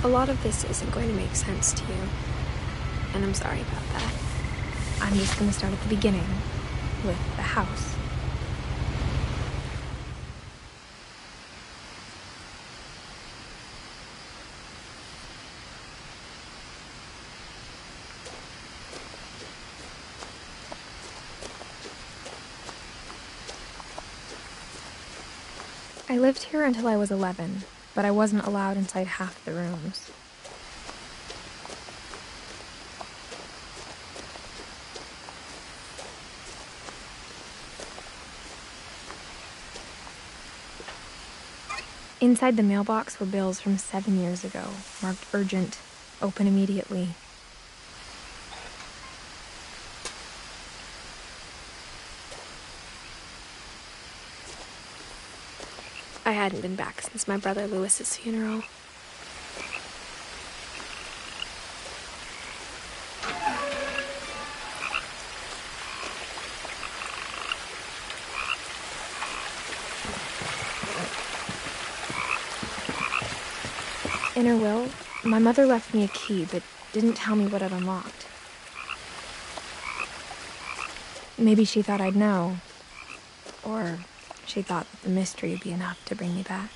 A lot of this isn't going to make sense to you, and I'm sorry about that. I'm just going to start at the beginning, with the house. I lived here until I was 11, but I wasn't allowed inside half the rooms. Inside the mailbox were bills from 7 years ago, marked urgent, open immediately. I hadn't been back since my brother Lewis's funeral. In her will, my mother left me a key, but didn't tell me what it unlocked. Maybe she thought I'd know, or she thought that the mystery would be enough to bring me back.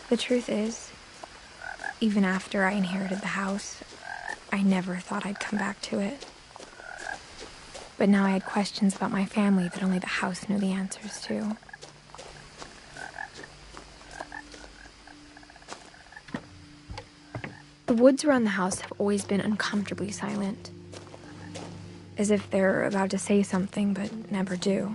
The truth is, even after I inherited the house, I never thought I'd come back to it. But now I had questions about my family that only the house knew the answers to. The woods around the house have always been uncomfortably silent, as if they're about to say something but never do.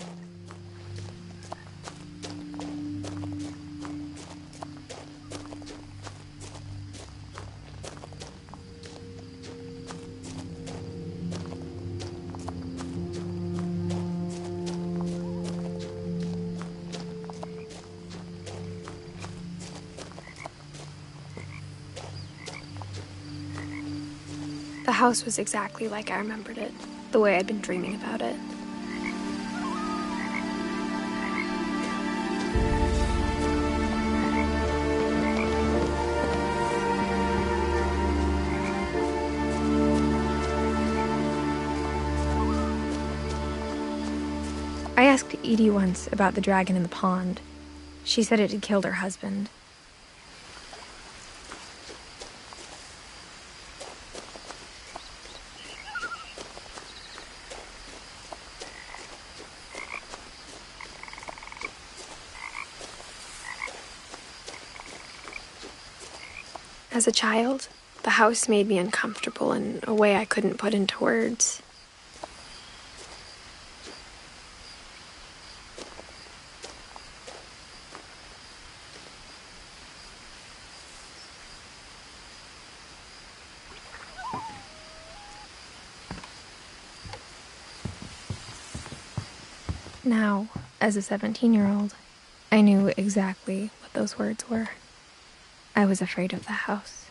The house was exactly like I remembered it, the way I'd been dreaming about it. I asked Edie once about the dragon in the pond. She said it had killed her husband. As a child, the house made me uncomfortable in a way I couldn't put into words. Now, as a 17-year-old, I knew exactly what those words were. I was afraid of the house.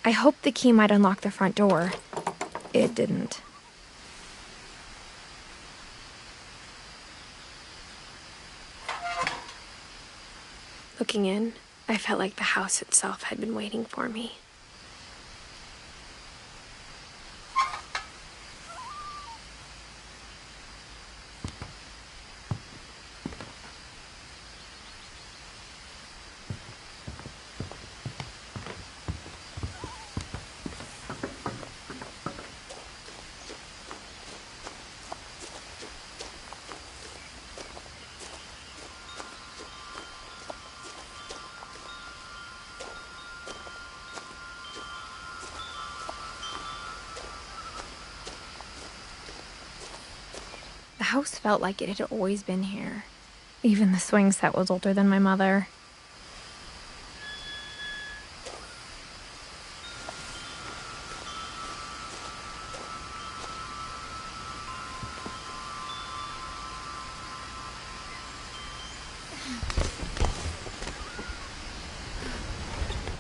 I hoped the key might unlock the front door. It didn't. Looking in, I felt like the house itself had been waiting for me. The house felt like it had always been here, Even the swing set was older than my mother.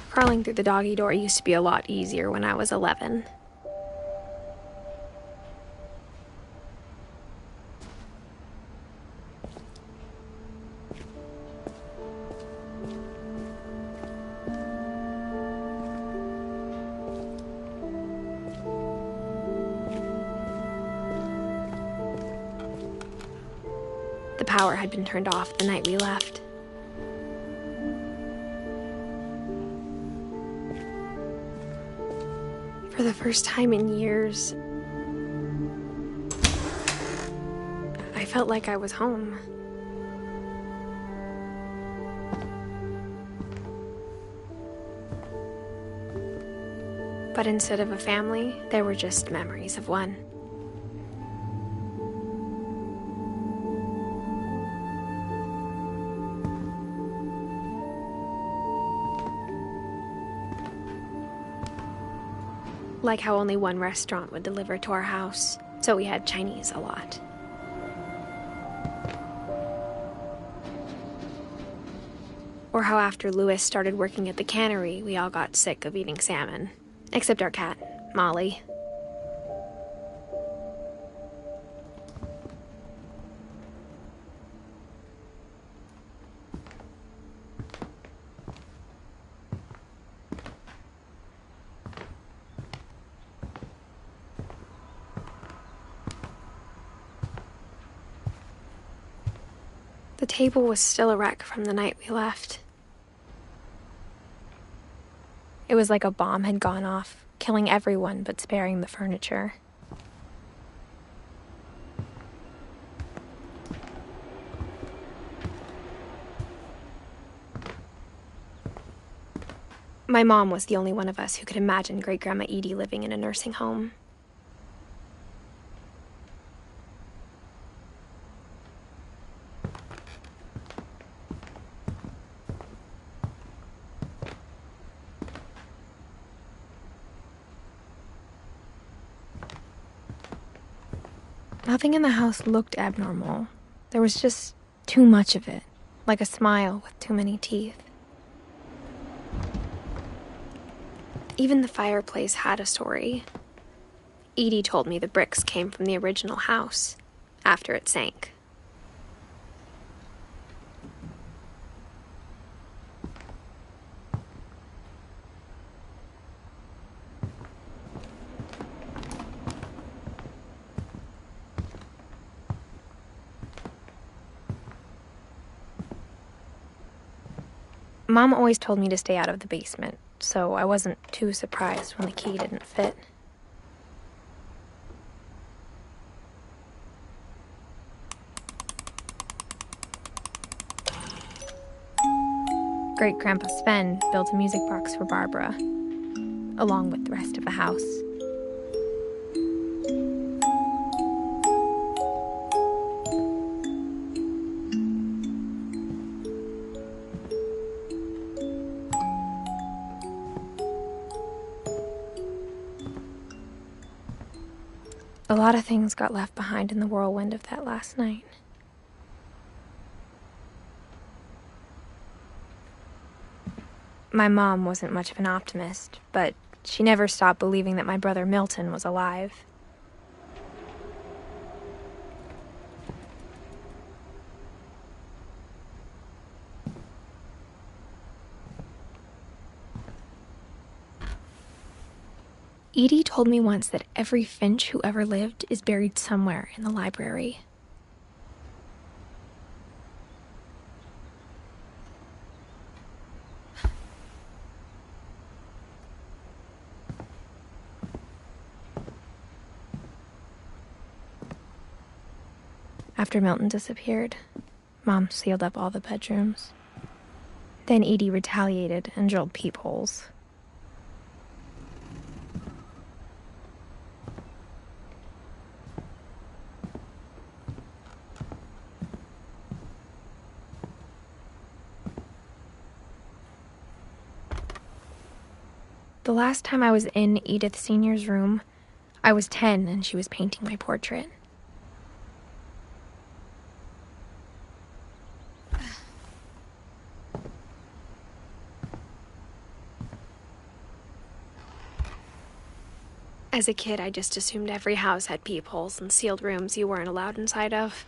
Crawling through the doggy door used to be a lot easier when I was 11. The power had been turned off the night we left. For the first time in years, I felt like I was home. But instead of a family, there were just memories of one. Like how only one restaurant would deliver to our house, so we had Chinese a lot. Or how after Louis started working at the cannery, we all got sick of eating salmon. Except our cat, Molly. The table was still a wreck from the night we left. It was like a bomb had gone off, killing everyone but sparing the furniture. My mom was the only one of us who could imagine Great-Grandma Edie living in a nursing home. Nothing in the house looked abnormal. There was just too much of it, like a smile with too many teeth. Even the fireplace had a story. Edie told me the bricks came from the original house, after it sank. Mom always told me to stay out of the basement, so I wasn't too surprised when the key didn't fit. Great-Grandpa Sven built a music box for Barbara, along with the rest of the house. A lot of things got left behind in the whirlwind of that last night. My mom wasn't much of an optimist, but she never stopped believing that my brother Milton was alive. Edie told me once that every Finch who ever lived is buried somewhere in the library. After Milton disappeared, Mom sealed up all the bedrooms. Then Edie retaliated and drilled peepholes. The last time I was in Edith Sr.'s room, I was 10 and she was painting my portrait. As a kid, I just assumed every house had peepholes and sealed rooms you weren't allowed inside of.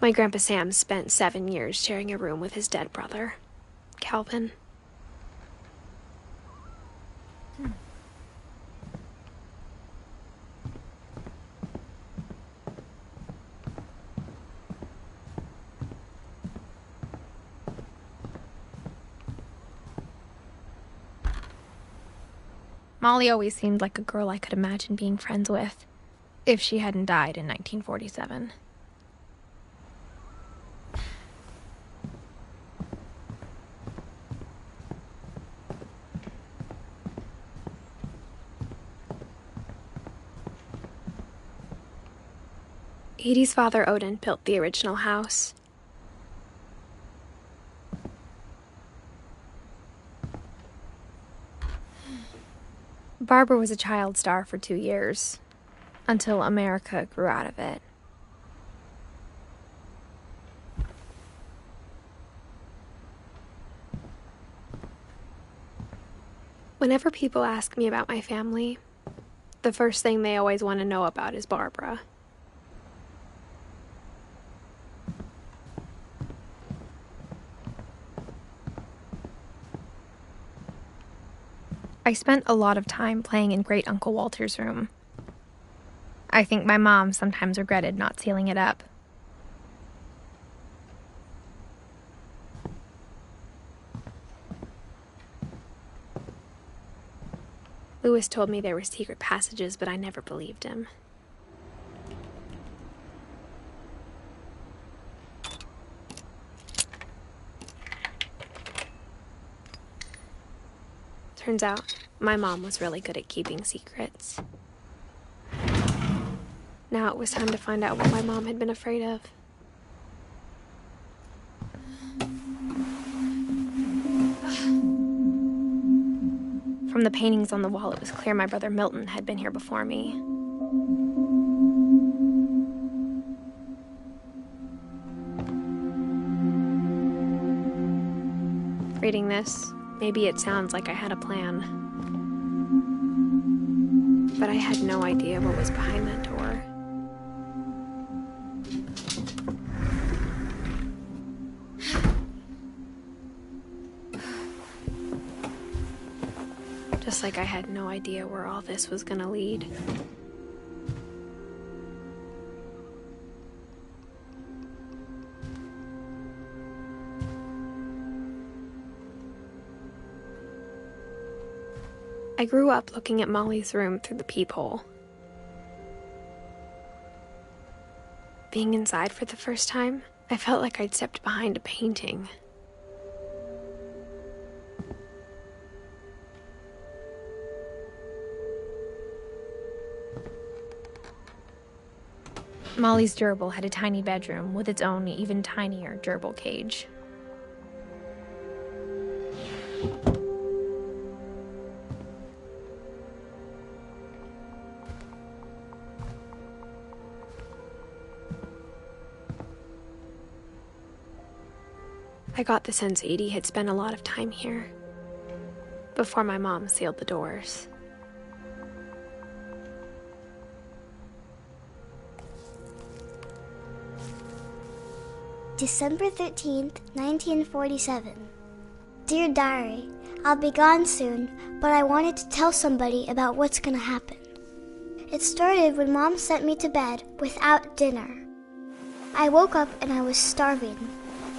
My Grandpa Sam spent 7 years sharing a room with his dead brother, Calvin. Molly always seemed like a girl I could imagine being friends with, if she hadn't died in 1947. Edie's father, Odin, built the original house. Barbara was a child star for 2 years, until America grew out of it. Whenever people ask me about my family, the first thing they always want to know about is Barbara. I spent a lot of time playing in Great Uncle Walter's room. I think my mom sometimes regretted not sealing it up. Lewis told me there were secret passages, but I never believed him. Turns out, my mom was really good at keeping secrets. Now it was time to find out what my mom had been afraid of. From the paintings on the wall, it was clear my brother Milton had been here before me. Reading this, maybe it sounds like I had a plan. But I had no idea what was behind that door. Just like I had no idea where all this was gonna lead. I grew up looking at Molly's room through the peephole. Being inside for the first time, I felt like I'd stepped behind a painting. Molly's gerbil had a tiny bedroom with its own even tinier gerbil cage. I got the sense Edie had spent a lot of time here, before my mom sealed the doors. December 13th, 1947. Dear Diary, I'll be gone soon, but I wanted to tell somebody about what's gonna happen. It started when Mom sent me to bed without dinner. I woke up and I was starving,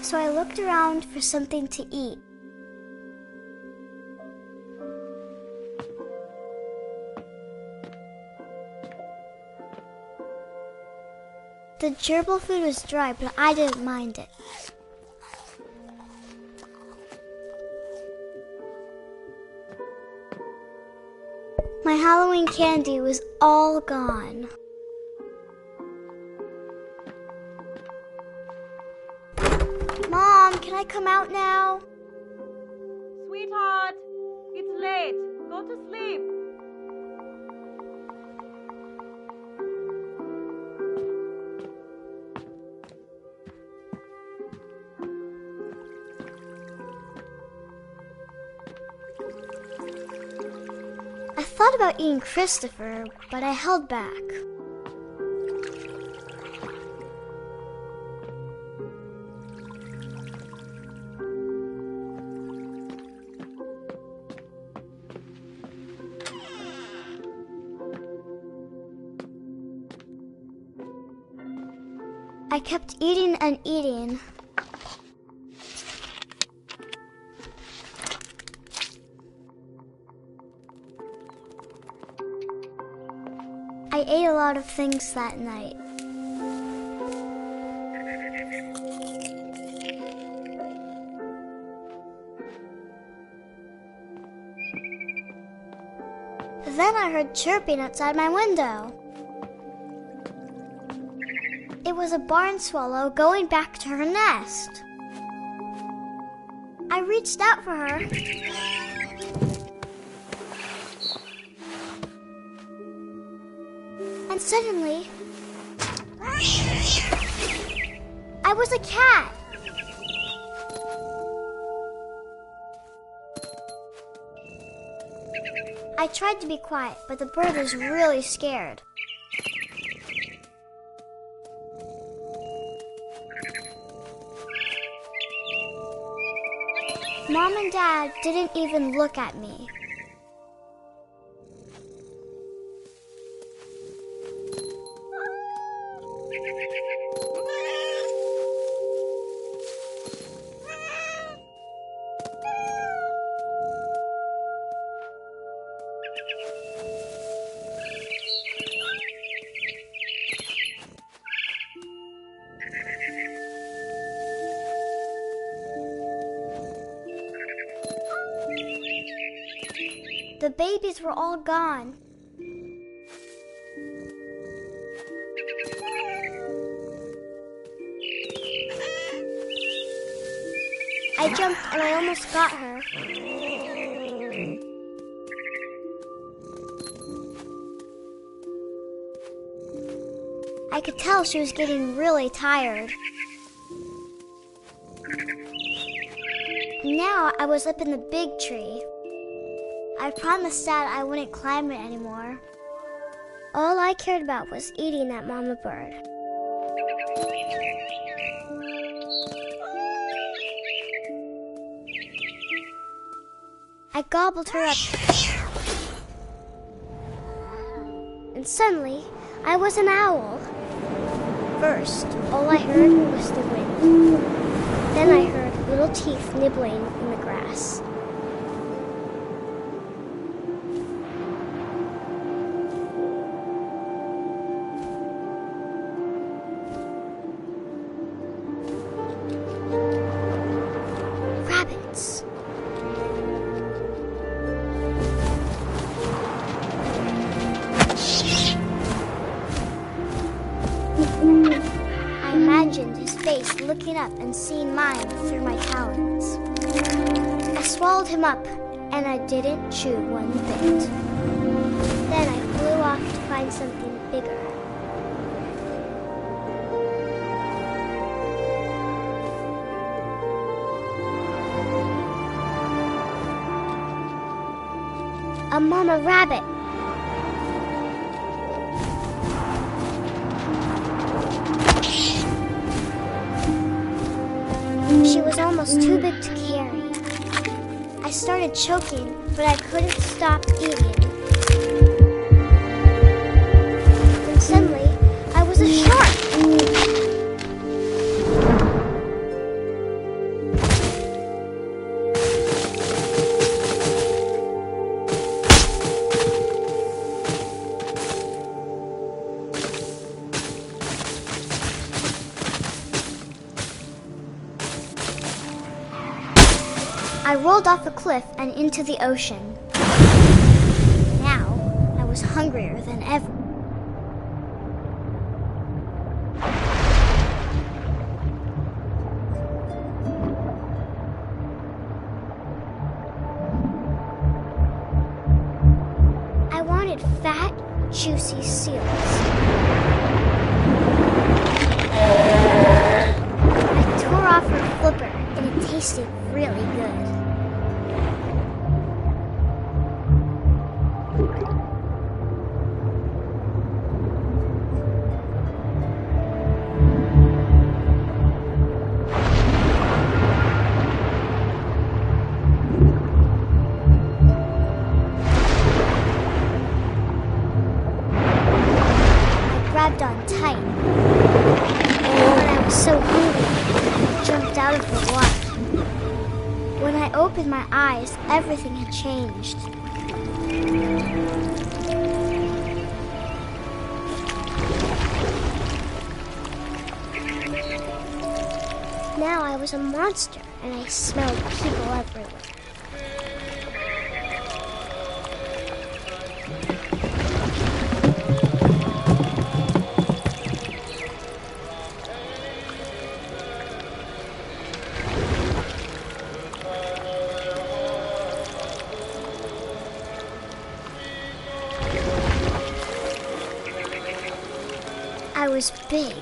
so I looked around for something to eat. The gerbil food was dry, but I didn't mind it. My Halloween candy was all gone. can I come out now? Sweetheart, it's late. Go to sleep. I thought about eating Christopher, but I held back. I kept eating and eating. I ate a lot of things that night. Then I heard chirping outside my window. It was a barn swallow going back to her nest. I reached out for her. And suddenly, I was a cat. I tried to be quiet, but the bird was really scared. Mom and Dad didn't even look at me. The babies were all gone. I jumped and I almost got her. I could tell she was getting really tired. Now I was up in the big tree. I promised Dad I wouldn't climb it anymore. All I cared about was eating that mama bird. I gobbled her up. And suddenly, I was an owl. First, all I heard was the wind. Then I heard little teeth nibbling in the grass. Rabbits. I imagined his face looking up and seeing mine through my talons. I swallowed him up, and I didn't chew one bit. Then I flew off to find something bigger. A mama rabbit. She was almost too big to carry. I started choking, but I couldn't stop eating. And suddenly, I was a shark. I rolled off a cliff and into the ocean. Now, I was hungrier than ever. wanted fat, juicy seals. I tore off her flipper, and it tasted really good. Grabbed on tight. When I was so hungry, I jumped out of the water. When I opened my eyes, everything had changed. Now I was a monster, and I smelled people everywhere. I was big,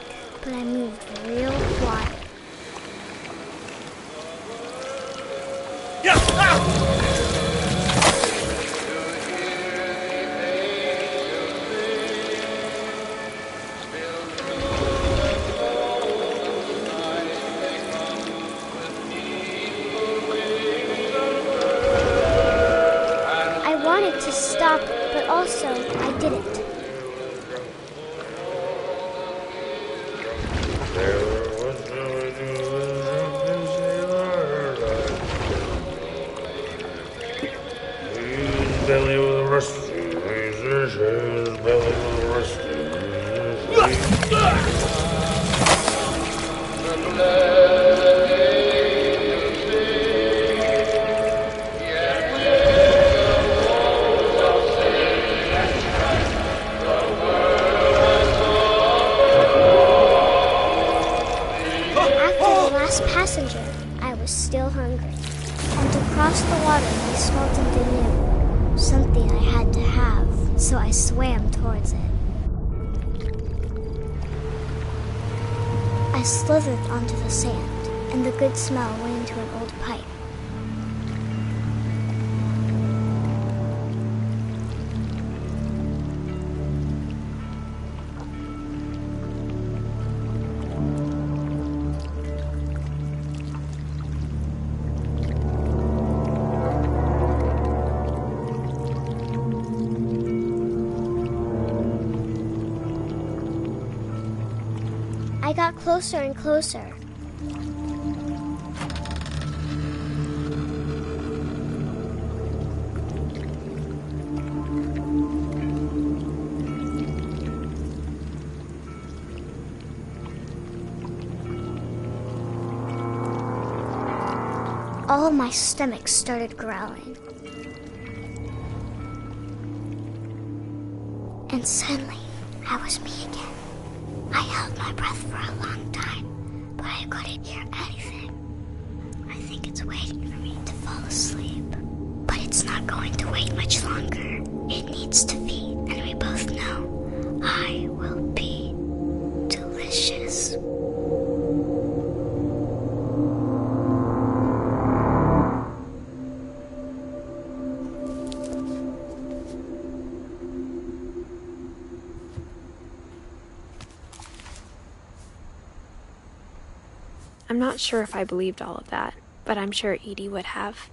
but I moved real quiet. I wanted to stop, but also I didn't. Belly with a rusty, belly with a rusty. After the last passenger, I was still hungry. And to cross the water, I smelled something new. Something I had to have, so I swam towards it. I slithered onto the sand, and the good smell went into an old pipe. I got closer and closer. All of my stomach started growling. And suddenly, I was me again. I held my breath for a long time, but I couldn't hear anything. I think it's waiting for me to fall asleep. But it's not going to wait much longer. It needs to feed, and we both know I will be delicious. I'm not sure if I believed all of that, but I'm sure Edie would have.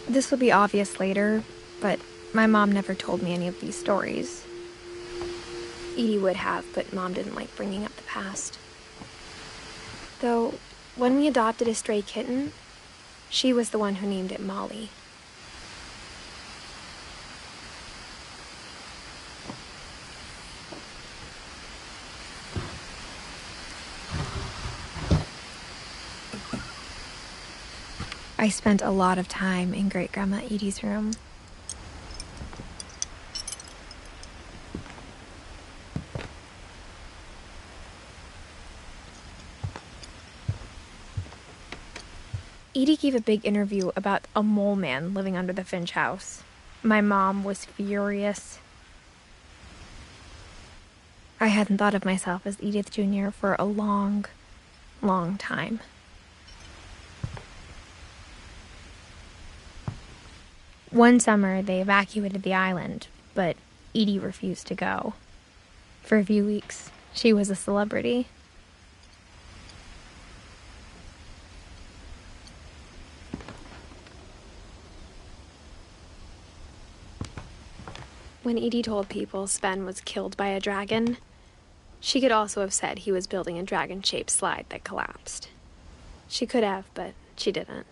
This will be obvious later, but my mom never told me any of these stories. Edie would have, but Mom didn't like bringing up the past. Though, when we adopted a stray kitten, she was the one who named it Molly. I spent a lot of time in Great-Grandma Edie's room. Edie gave a big interview about a mole man living under the Finch house. My mom was furious. I hadn't thought of myself as Edith Jr. for a long, long time. One summer, they evacuated the island, but Edie refused to go. For a few weeks, she was a celebrity. When Edie told people Sven was killed by a dragon, she could also have said he was building a dragon-shaped slide that collapsed. She could have, but she didn't.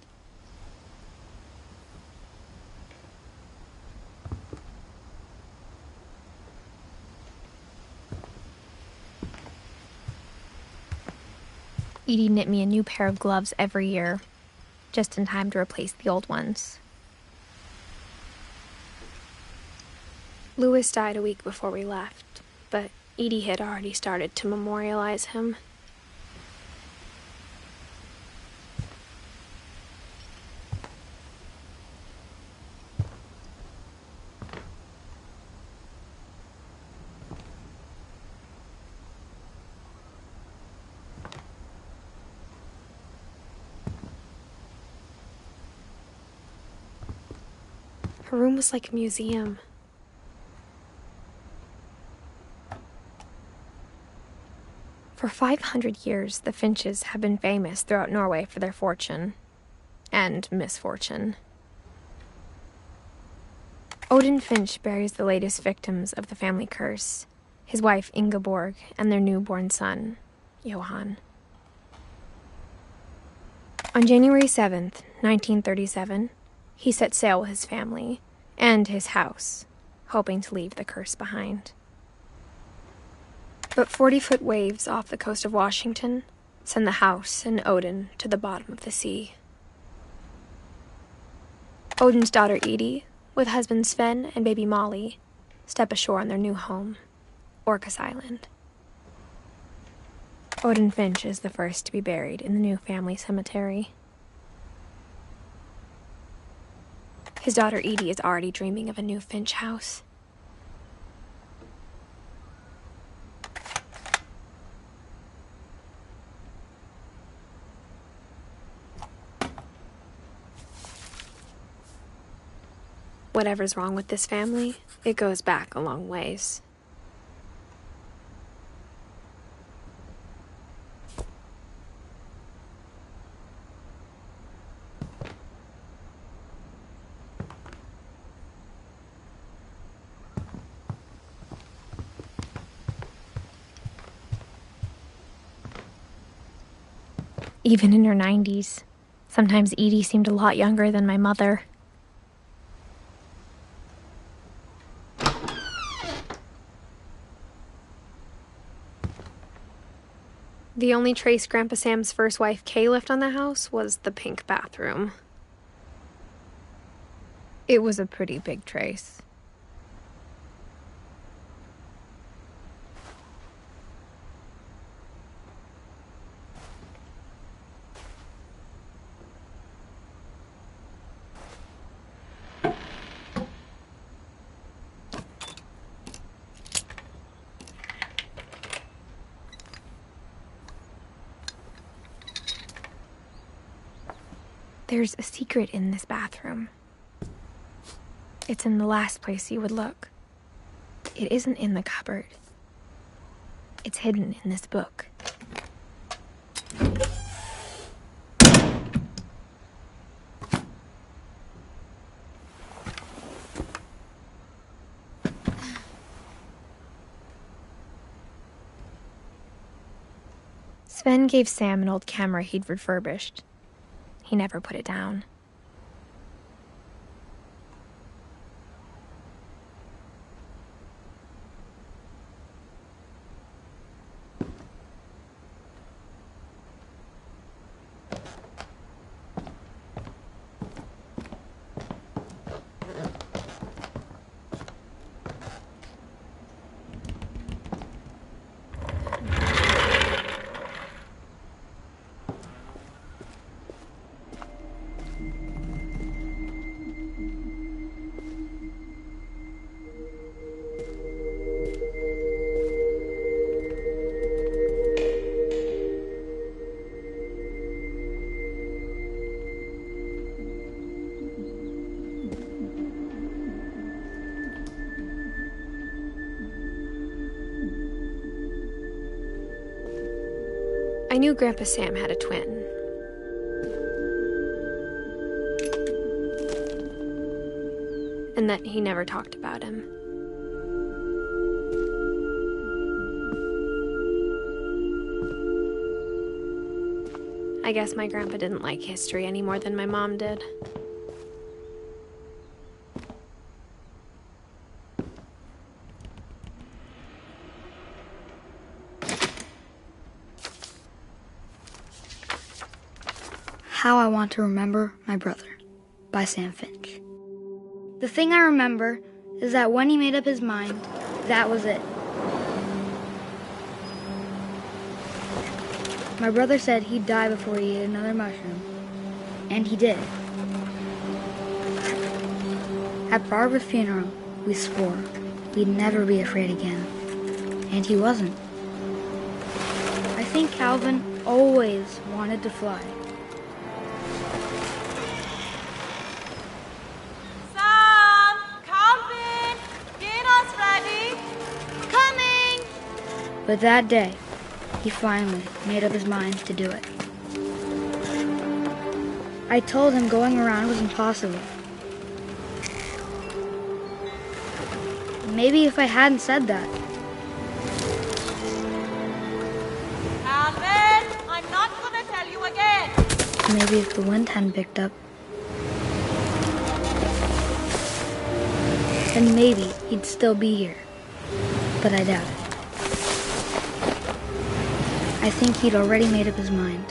Edie knit me a new pair of gloves every year, just in time to replace the old ones. Louis died a week before we left, but Edie had already started to memorialize him. Her room was like a museum. For 500 years, the Finches have been famous throughout Norway for their fortune and misfortune. Odin Finch buries the latest victims of the family curse, his wife Ingeborg and their newborn son, Johan. On January 7th, 1937, he set sail with his family and his house, hoping to leave the curse behind. But 40-foot waves off the coast of Washington send the house and Odin to the bottom of the sea. Odin's daughter Edie, with husband Sven and baby Molly, step ashore on their new home, Orcas Island. Odin Finch is the first to be buried in the new family cemetery. His daughter Edie is already dreaming of a new Finch house. Whatever's wrong with this family, it goes back a long ways. Even in her 90s, sometimes Edie seemed a lot younger than my mother. The only trace Grandpa Sam's first wife, Kay, left on the house was the pink bathroom. It was a pretty big trace. There's a secret in this bathroom. It's in the last place you would look. It isn't in the cupboard. It's hidden in this book. Sven gave Sam an old camera he'd refurbished. He never put it down. I knew Grandpa Sam had a twin. And that he never talked about him. I guess my grandpa didn't like history any more than my mom did. How I Want to Remember My Brother by Sam Finch. The thing I remember is that when he made up his mind, that was it. My brother said he'd die before he ate another mushroom, and he did. At Barbara's funeral, we swore we'd never be afraid again, and he wasn't. I think Calvin always wanted to fly. Sam! Calvin! Dinner's ready! Coming! But that day, he finally made up his mind to do it. I told him going around was impossible. Maybe if I hadn't said that. Calvin! I'm not gonna tell you again! Maybe if the wind hadn't picked up. Then maybe he'd still be here. But I doubt it. I think he'd already made up his mind.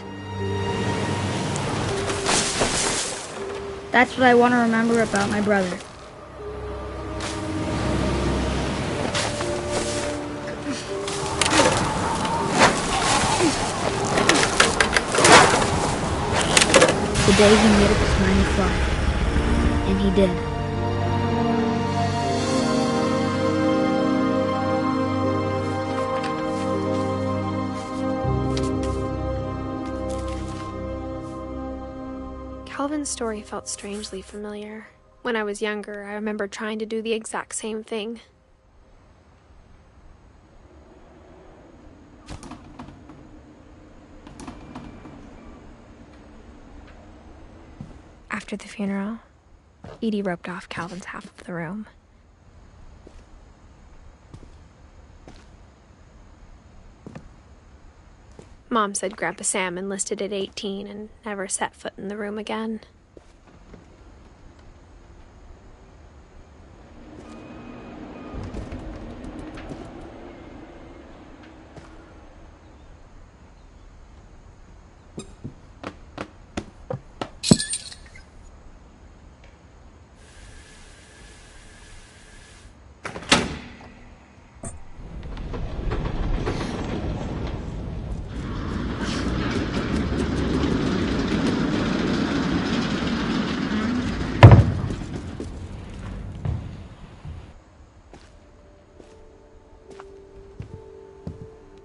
That's what I want to remember about my brother. The day he made up his mind to fly. And he did. Calvin's story felt strangely familiar. When I was younger, I remember trying to do the exact same thing. After the funeral, Edie roped off Calvin's half of the room. Mom said Grandpa Sam enlisted at 18 and never set foot in the room again.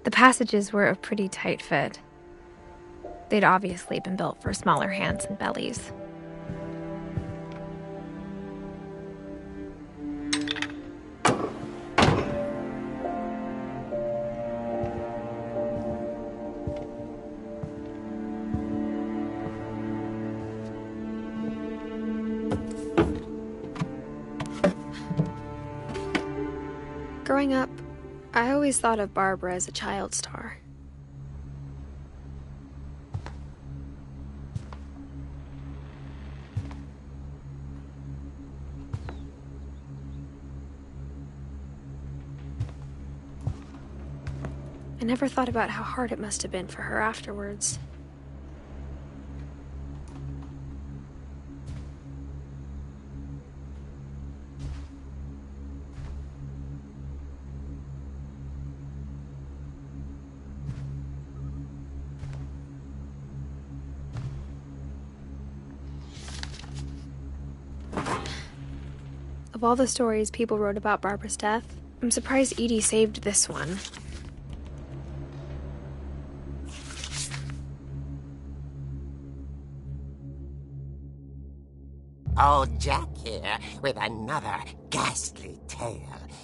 The passages were a pretty tight fit. They'd obviously been built for smaller hands and bellies. Growing up, I always thought of Barbara as a child star. I never thought about how hard it must have been for her afterwards. Of all the stories people wrote about Barbara's death, I'm surprised Edie saved this one. Old Jack here with another ghastly tale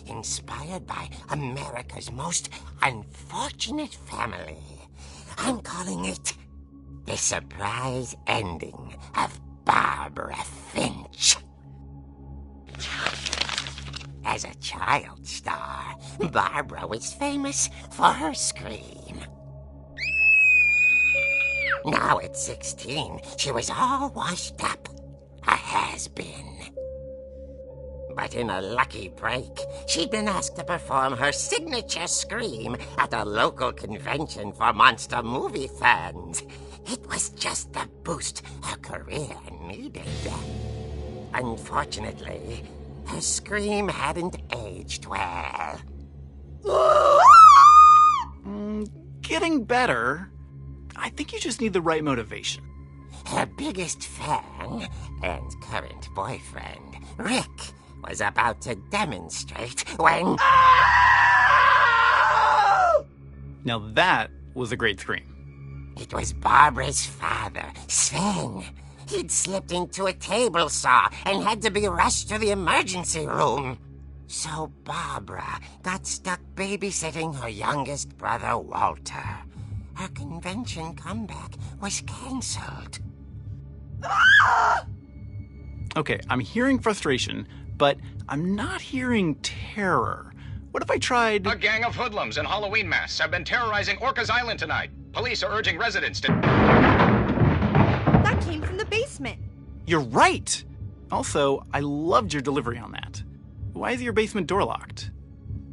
inspired by America's most unfortunate family. I'm calling it the surprise ending of Barbara Finch. As a child star, Barbara was famous for her scream. Now at 16, she was all washed up, a has-been. But in a lucky break, she'd been asked to perform her signature scream at a local convention for monster movie fans. It was just the boost her career needed. Unfortunately, her scream hadn't aged well. Getting better. I think you just need the right motivation. Her biggest fan and current boyfriend, Rick, was about to demonstrate when... Now that was a great scream. It was Barbara's father, Sven. He'd slipped into a table saw and had to be rushed to the emergency room. So Barbara got stuck babysitting her youngest brother, Walter. Her convention comeback was cancelled. Okay, I'm hearing frustration, but I'm not hearing terror. What if I tried... A gang of hoodlums in Halloween masks have been terrorizing Orcas Island tonight. Police are urging residents to... That came from the basement. You're right! Also, I loved your delivery on that. Why is your basement door locked?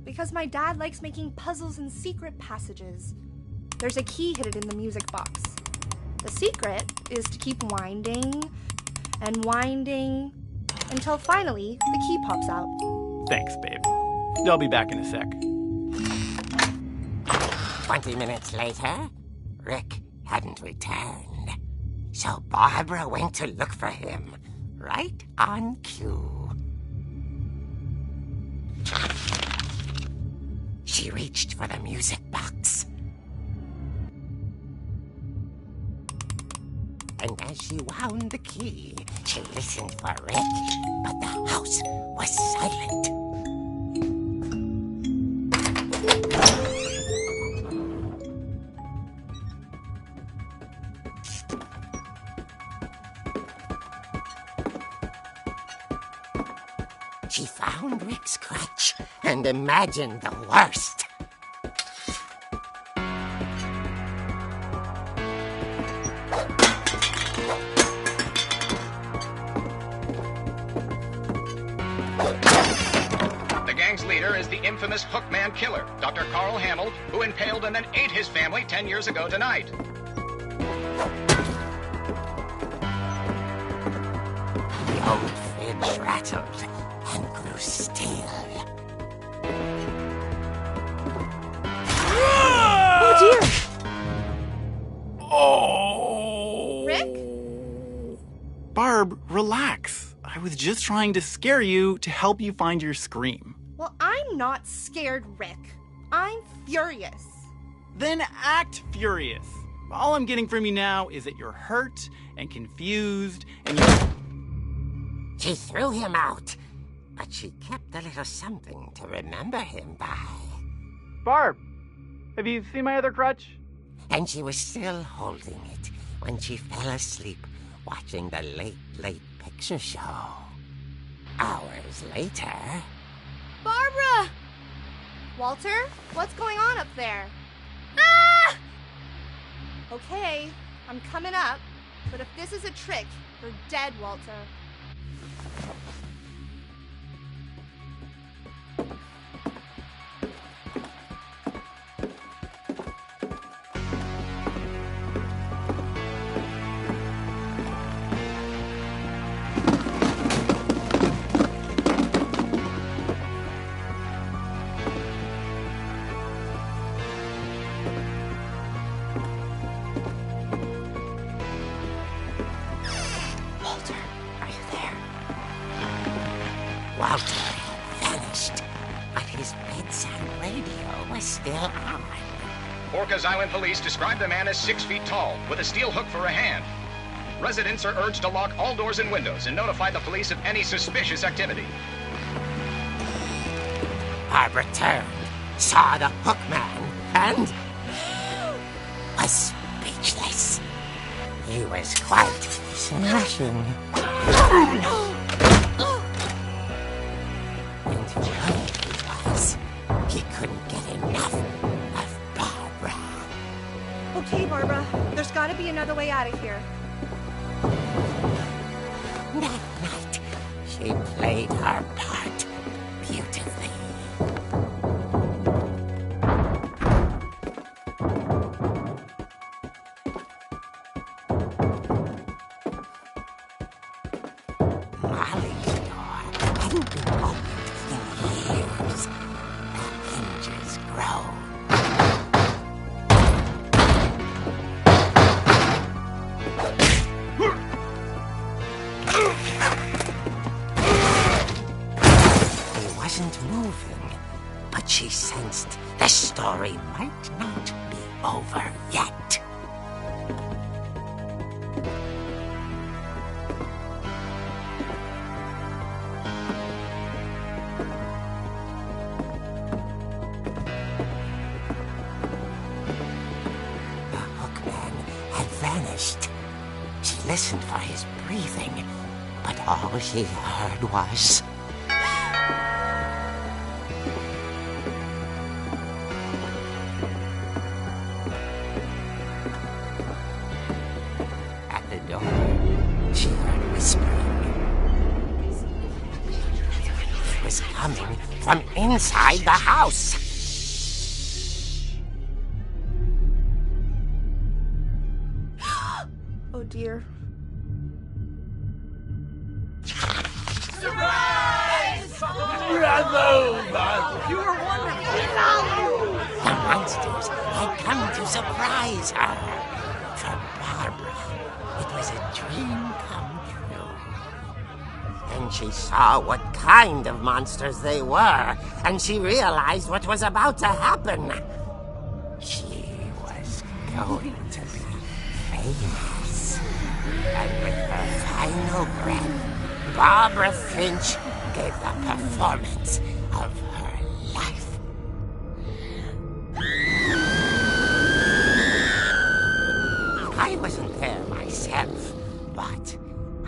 Because my dad likes making puzzles and secret passages. There's a key hidden in the music box. The secret is to keep winding and winding until finally the key pops out. Thanks, babe. I'll be back in a sec. 20 minutes later, Rick hadn't returned. So Barbara went to look for him, right on cue. She reached for the music box. And as she wound the key, she listened for Rick, but the house was silent. She found Rick's crutch and imagined the worst. The gang's leader is the infamous Hookman killer, Dr. Carl Hamill, who impaled and then ate his family 10 years ago tonight. The old fridge rattled and grew still. Oh dear! Oh! Rick? Barb, relax. I was just trying to scare you to help you find your scream. Well, I'm not scared, Rick. I'm furious. Then act furious. All I'm getting from you now is that you're hurt and confused and you're... She threw him out, but she kept a little something to remember him by. Barb, have you seen my other crutch? And she was still holding it when she fell asleep watching the late picture show. Hours later... Barbara! Walter, what's going on up there? Ah! Okay, I'm coming up, but if this is a trick, you're dead, Walter. Walter had vanished, but his bedside radio was still on. Orcas Island police describe the man as 6 feet tall, with a steel hook for a hand. Residents are urged to lock all doors and windows and notify the police of any suspicious activity. Barbara turned, saw the hook man, and was He was quite smashing. And whoever he was, he couldn't get enough of Barbara. Okay, Barbara, there's gotta be another way out of here. That night, she played her part beautifully. Molly's door hadn't been opened in years. The hinges groaned. He wasn't moving, but she sensed the story might not be over yet. Vanished. She listened for his breathing, but all she heard was... At the door, she heard whispering. It was coming from inside the house. Oh dear. You were wonderful. The monsters had come to surprise her. For Barbara, it was a dream come true. Then she saw what kind of monsters they were, and she realized what was about to happen. She was going to be famous. And with her final breath, Barbara Finch gave the performance of her life. I wasn't there myself, but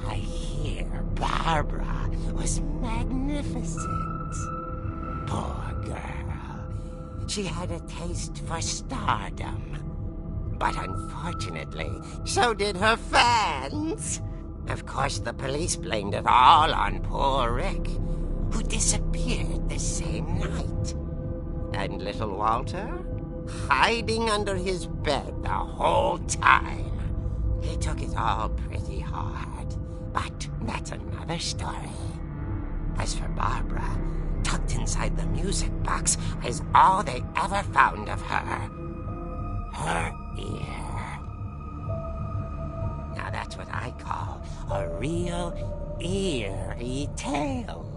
I hear Barbara was magnificent. Poor girl. She had a taste for stardom. But unfortunately, so did her fans. Of course, the police blamed it all on poor Rick, who disappeared the same night. And little Walter, hiding under his bed the whole time. He took it all pretty hard, but that's another story. As for Barbara, tucked inside the music box is all they ever found of her. Her ear. Now that's what I call a real eerie tale.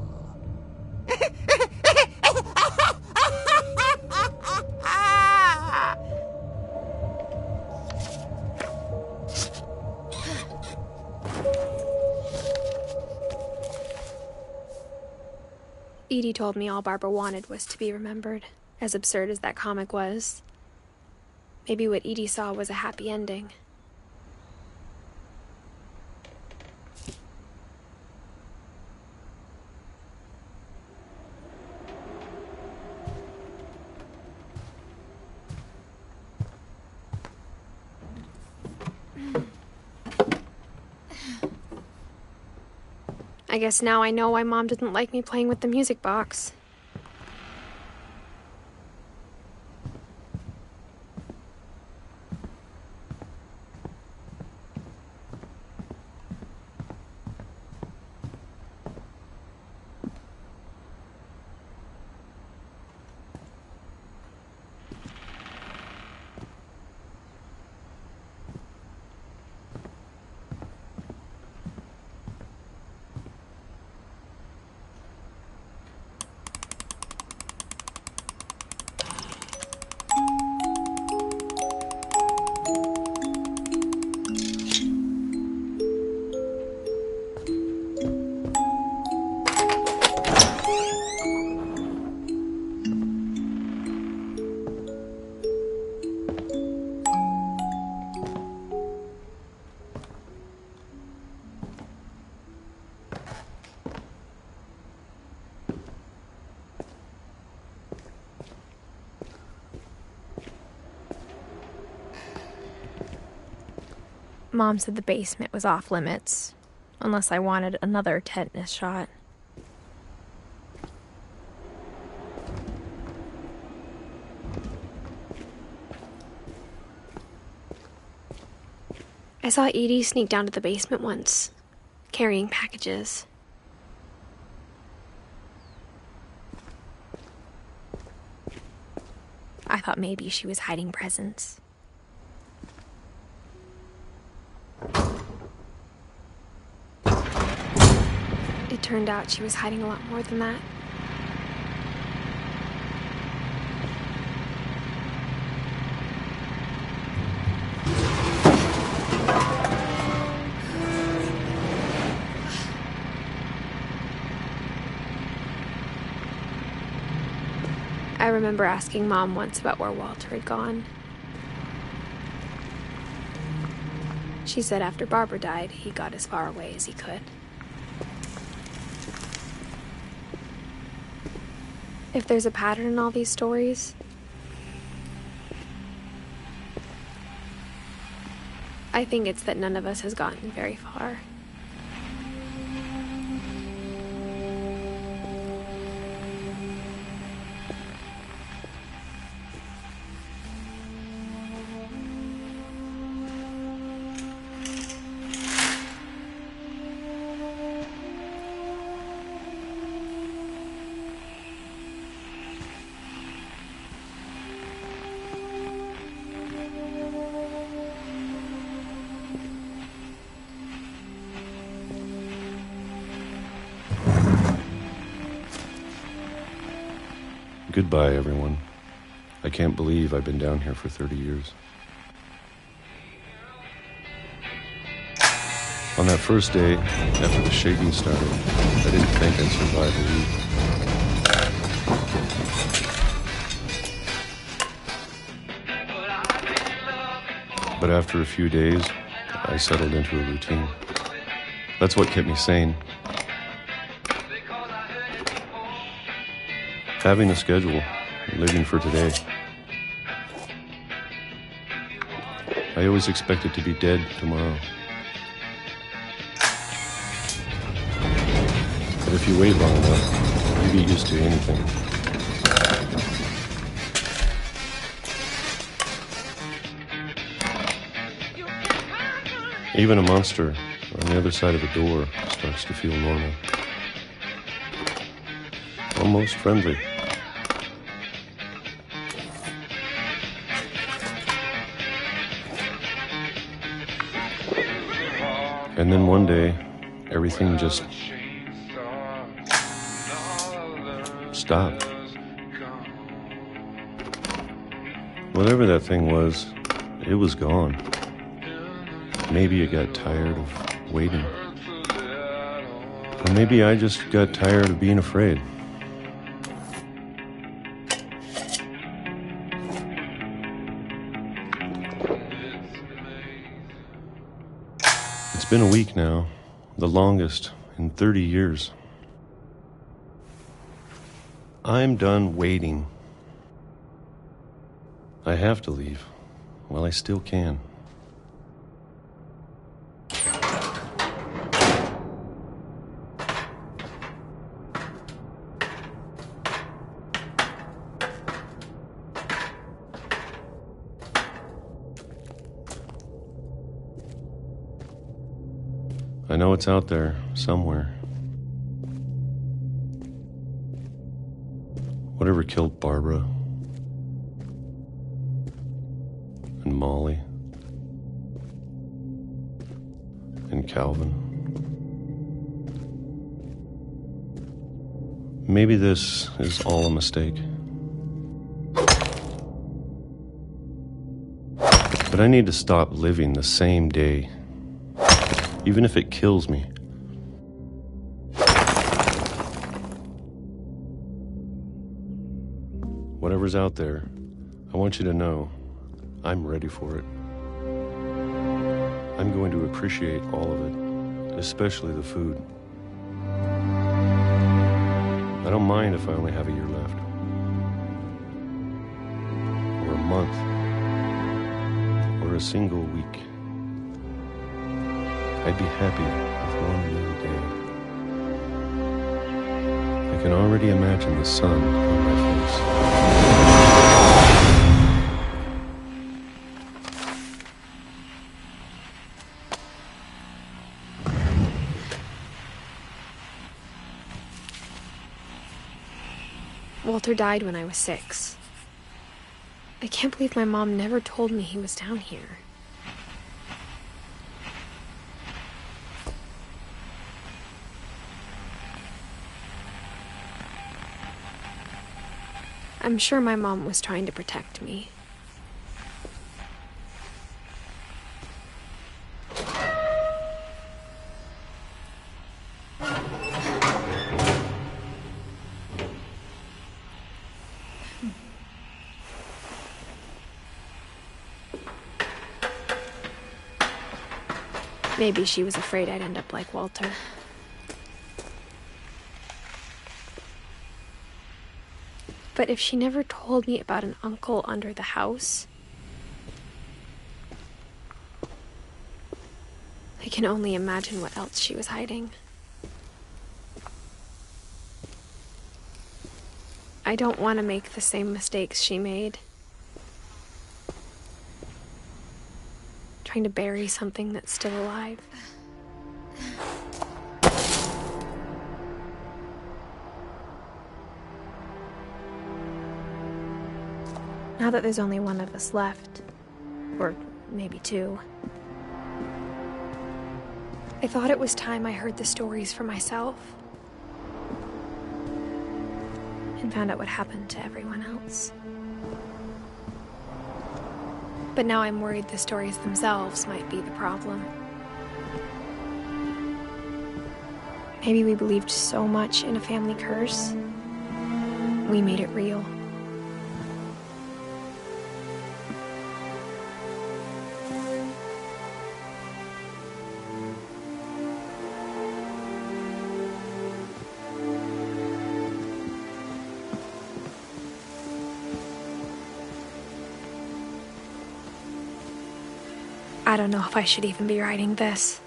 Edie told me all Barbara wanted was to be remembered, as absurd as that comic was. Maybe what Edie saw was a happy ending. I guess now I know why Mom didn't like me playing with the music box. Mom said the basement was off limits, unless I wanted another tetanus shot. I saw Edie sneak down to the basement once, carrying packages. I thought maybe she was hiding presents. It turned out she was hiding a lot more than that. I remember asking Mom once about where Walter had gone. She said after Barbara died, he got as far away as he could. If there's a pattern in all these stories, I think it's that none of us has gotten very far. Goodbye, everyone. I can't believe I've been down here for 30 years. On that first day, after the shaking started, I didn't think I'd survive a week. But after a few days, I settled into a routine. That's what kept me sane. Having a schedule, living for today. I always expected to be dead tomorrow. But if you wait long enough, you get used to anything. Even a monster on the other side of a door starts to feel normal. Almost friendly. And then one day, everything just stopped. Whatever that thing was, it was gone. Maybe it got tired of waiting. Or maybe I just got tired of being afraid. It's been a week now, the longest in 30 years. I'm done waiting. I have to leave while I still can. I know it's out there somewhere. Whatever killed Barbara and Molly and Calvin. Maybe this is all a mistake. But I need to stop living the same day. Even if it kills me. Whatever's out there, I want you to know I'm ready for it. I'm going to appreciate all of it, especially the food. I don't mind if I only have a year left. Or a month. Or a single week. I'd be happy with one new day. I can already imagine the sun on my face. Walter died when I was 6. I can't believe my mom never told me he was down here. I'm sure my mom was trying to protect me. Maybe she was afraid I'd end up like Walter. But if she never told me about an uncle under the house, I can only imagine what else she was hiding. I don't want to make the same mistakes she made. Trying to bury something that's still alive. Now that there's only one of us left, or maybe 2, I thought it was time I heard the stories for myself and found out what happened to everyone else. But now I'm worried the stories themselves might be the problem. Maybe we believed so much in a family curse, we made it real. I don't know if I should even be writing this.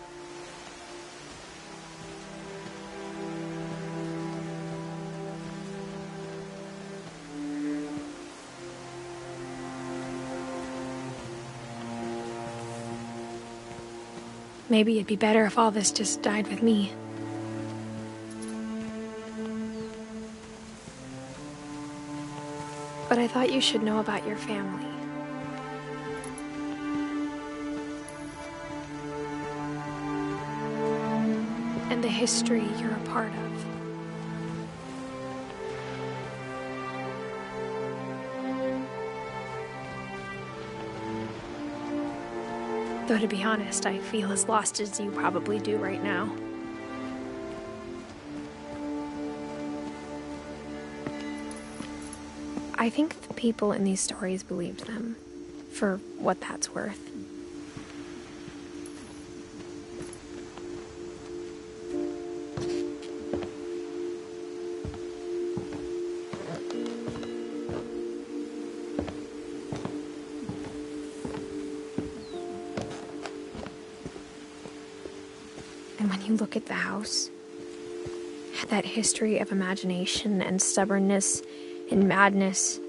Maybe it'd be better if all this just died with me. But I thought you should know about your family. And the history you're a part of. Though to be honest, I feel as lost as you probably do right now. I think the people in these stories believed them, for what that's worth. And when you look at the house, that history of imagination and stubbornness and madness,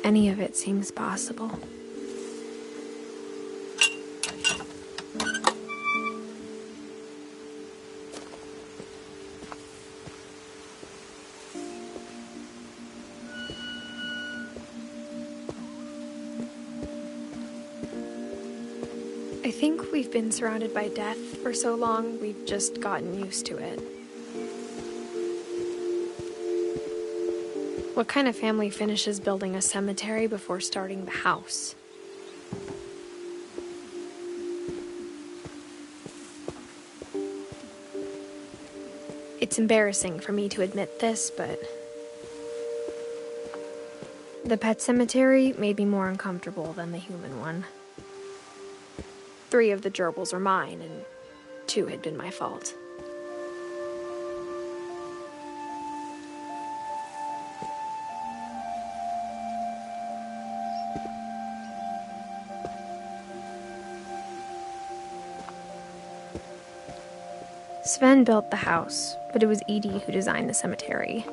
any of it seems possible. I think we've been surrounded by death for so long, we've just gotten used to it. What kind of family finishes building a cemetery before starting the house? It's embarrassing for me to admit this, but the pet cemetery made me more uncomfortable than the human one. 3 of the gerbils were mine, and 2 had been my fault. Sven built the house, but it was Edie who designed the cemetery.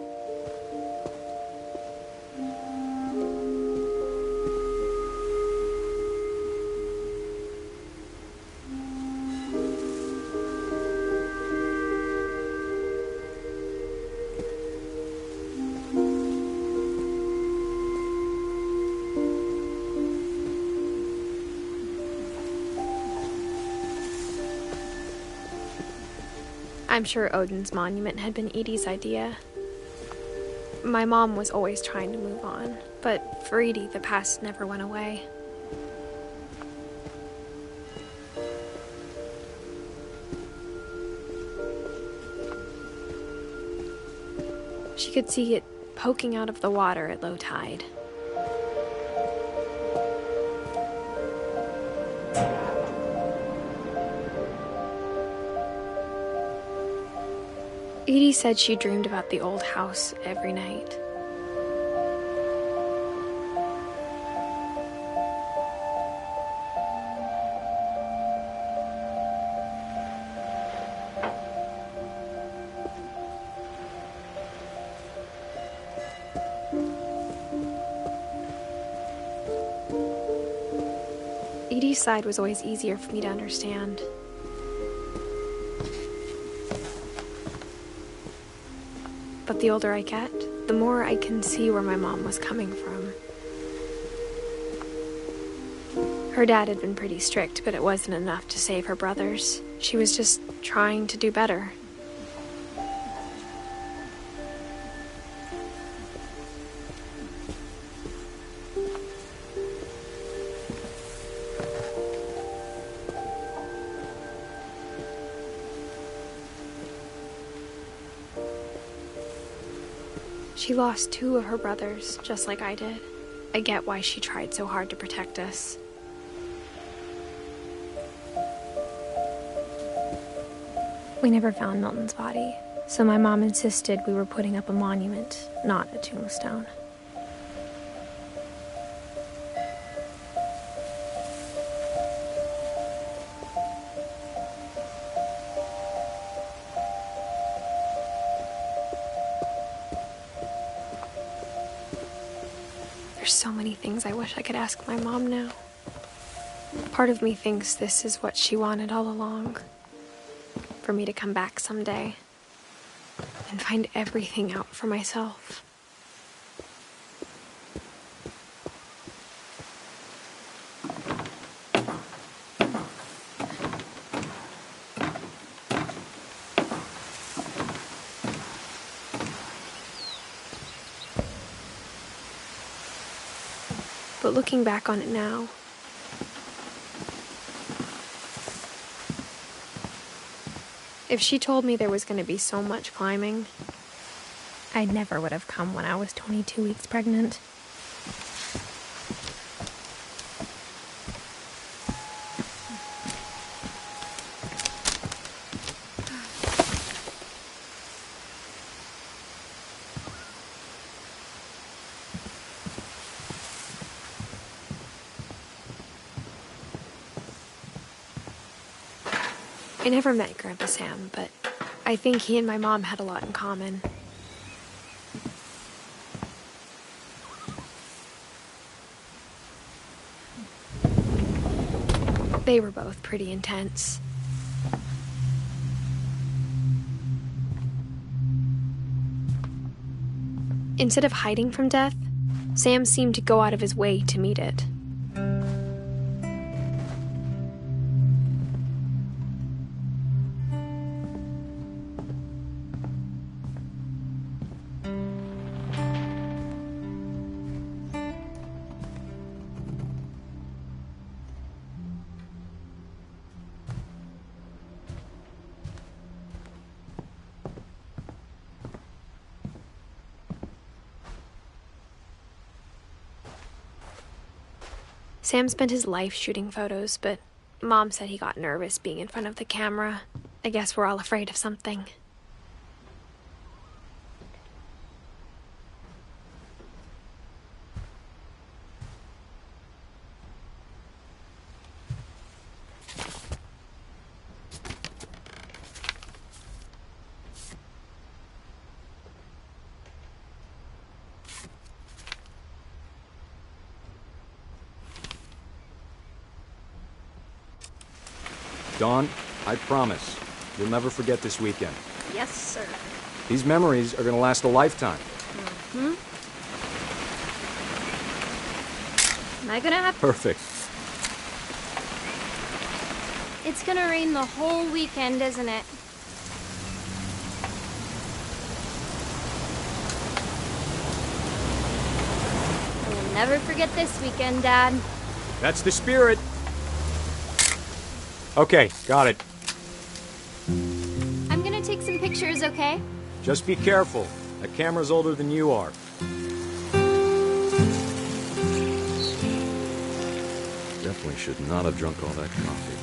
I'm sure Odin's monument had been Edie's idea. My mom was always trying to move on, but for Edie, the past never went away. She could see it poking out of the water at low tide. Edie said she dreamed about the old house every night. Edie's side was always easier for me to understand. But the older I get, the more I can see where my mom was coming from. Her dad had been pretty strict, but it wasn't enough to save her brothers. She was just trying to do better. She lost 2 of her brothers, just like I did. I get why she tried so hard to protect us. We never found Milton's body, so my mom insisted we were putting up a monument, not a tombstone. There's so many things I wish I could ask my mom now. Part of me thinks this is what she wanted all along. For me to come back someday and find everything out for myself. But looking back on it now, if she told me there was going to be so much climbing, I never would have come when I was 22 weeks pregnant. I never met Grandpa Sam, but I think he and my mom had a lot in common. They were both pretty intense. Instead of hiding from death, Sam seemed to go out of his way to meet it. Sam spent his life shooting photos, but Mom said he got nervous being in front of the camera. I guess we're all afraid of something. Dawn, I promise, you'll never forget this weekend. Yes, sir. These memories are gonna last a lifetime. Hmm? Am I gonna have... Perfect. It's gonna rain the whole weekend, isn't it? I will never forget this weekend, Dad. That's the spirit. Okay, got it. I'm gonna take some pictures, okay? Just be careful. That camera's older than you are. Definitely should not have drunk all that coffee.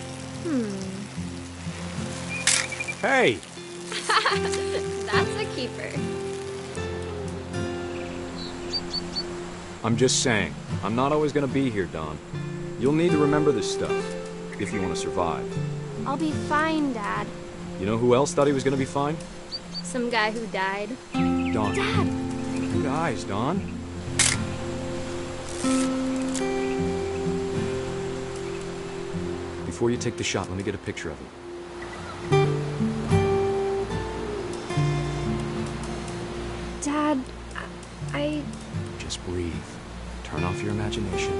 Hey! That's a keeper. I'm just saying, I'm not always gonna be here, Dawn. You'll need to remember this stuff, if you want to survive. I'll be fine, Dad. You know who else thought he was gonna be fine? Some guy who died. Dawn. Dad! Good eyes, Dawn. Before you take the shot, let me get a picture of him. Dad, I... Just breathe. Turn off your imagination.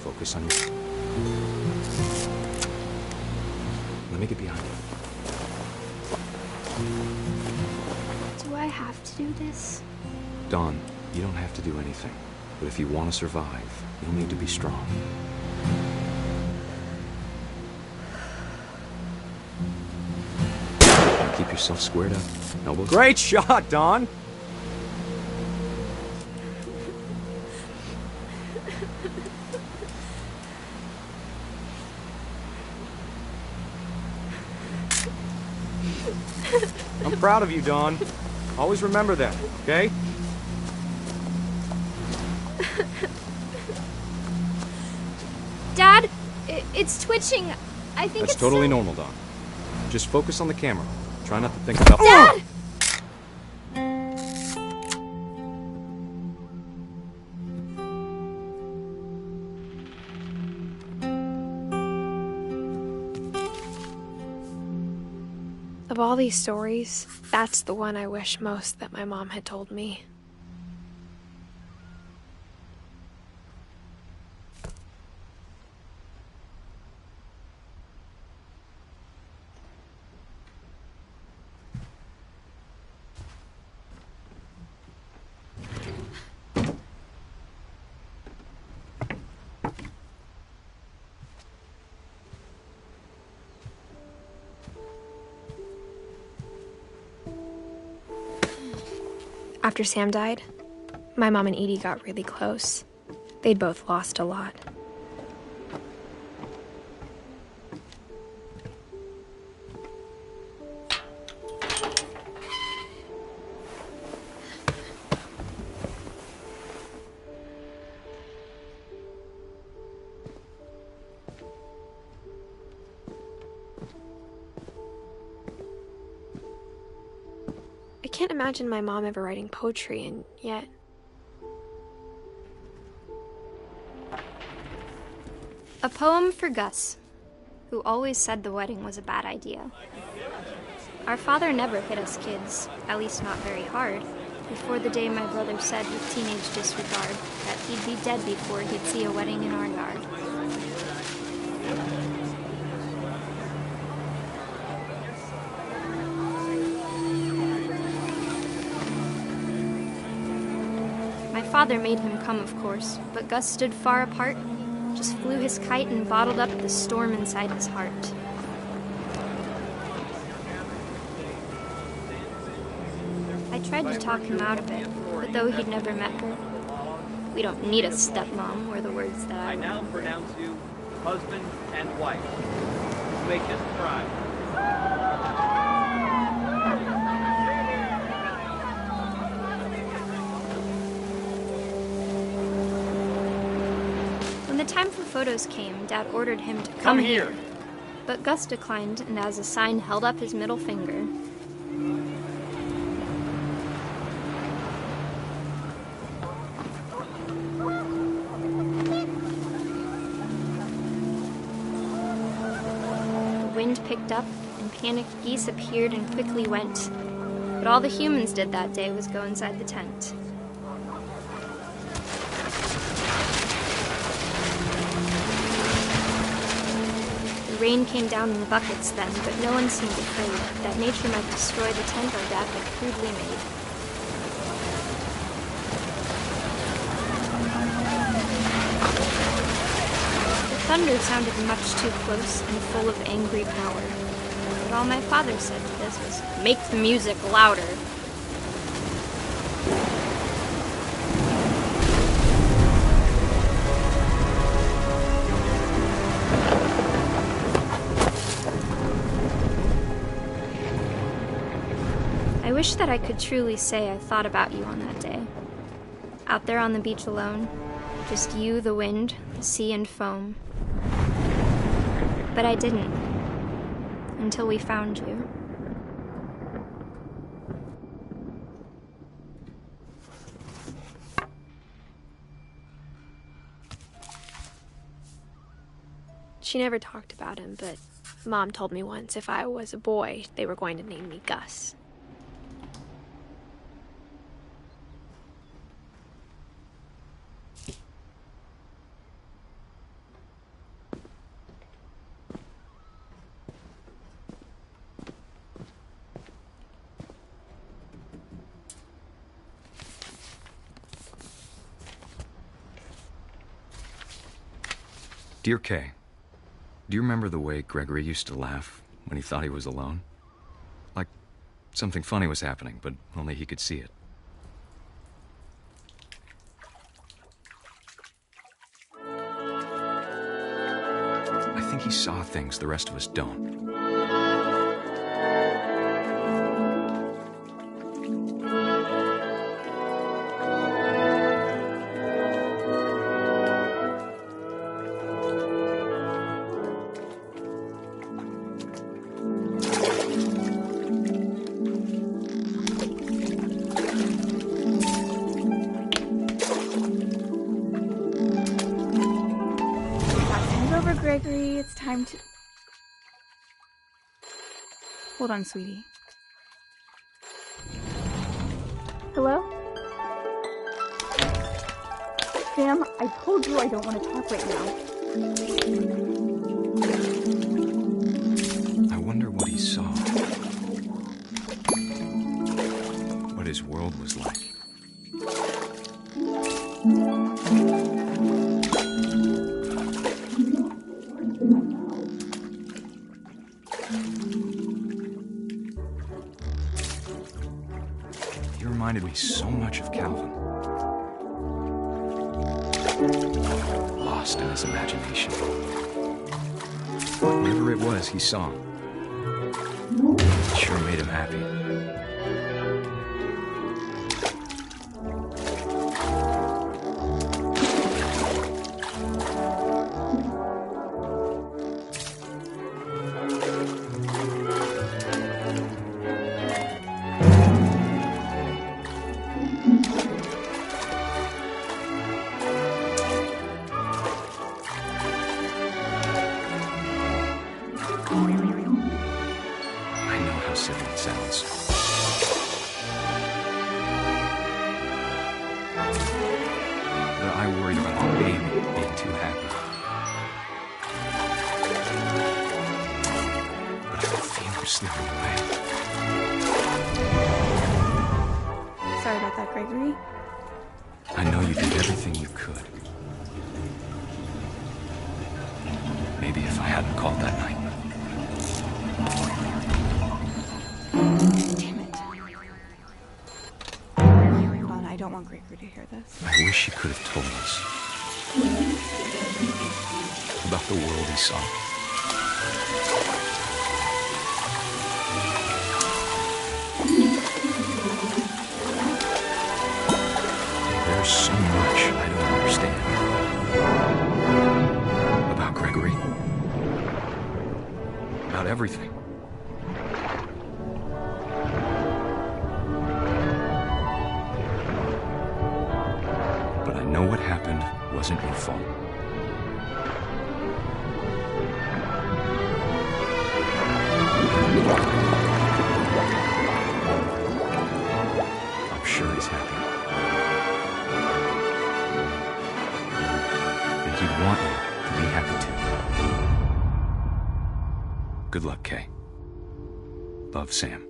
Focus on your... Let me get behind you. Do I have to do this? Dawn, you don't have to do anything. But if you want to survive, you'll need to be strong. Keep yourself squared up. Elbows. Great shot, Dawn! I'm proud of you, Dawn. Always remember that, okay? Dad, it's twitching. I think That's it's totally normal, Dawn. Just focus on the camera. Try not to think about... Dad! Of all these stories, that's the one I wish most that my mom had told me. After Sam died, my mom and Edie got really close. They'd both lost a lot. I can't imagine my mom ever writing poetry, and yet... A poem for Gus, who always said the wedding was a bad idea. Our father never hit us kids, at least not very hard, before the day my brother said with teenage disregard that he'd be dead before he'd see a wedding in our yard. My father made him come, of course, but Gus stood far apart, just flew his kite and bottled up the storm inside his heart. I tried to talk him out of it, but though he'd never met her, "We don't need a stepmom," were the words that I now pronounce you husband and wife. Make this try. When the time for photos came, Dad ordered him to come here. But Gus declined, and as a sign held up his middle finger. The looked up, and panicked geese appeared and quickly went. But all the humans did that day was go inside the tent. The rain came down in buckets then, but no one seemed afraid that nature might destroy the tent our dad had crudely made. The thunder sounded much too close and full of angry power. But all my father said to this was, "Make the music louder." I wish that I could truly say I thought about you on that day. Out there on the beach alone, just you, the wind, the sea, and foam. But I didn't, until we found you. She never talked about him, but Mom told me once if I was a boy, they were going to name me Gus. Dear Kay, do you remember the way Gregory used to laugh when he thought he was alone? Like something funny was happening, but only he could see it. I think he saw things the rest of us don't. Gregory, it's time to... Hold on, sweetie. Hello? Sam, I told you I don't want to talk right now. I wonder what he saw. What his world was like. He reminded me so much of Calvin. Lost in his imagination. Whatever it was he saw, it sure made him happy. I know how silly it sounds. But I worried about the baby being too happy. But I could feel him slipping away. Sorry about that, Gregory. I know you did everything you could. Maybe if I hadn't called that night. Damn it. Hold on, I don't want Gregory to hear this. I wish he could have told us about the world he saw. There's so much I don't understand about Gregory. About everything. But I know what happened wasn't your fault. I'm sure he's happy. And he'd want you to be happy too. Good luck, Kay. Love, Sam.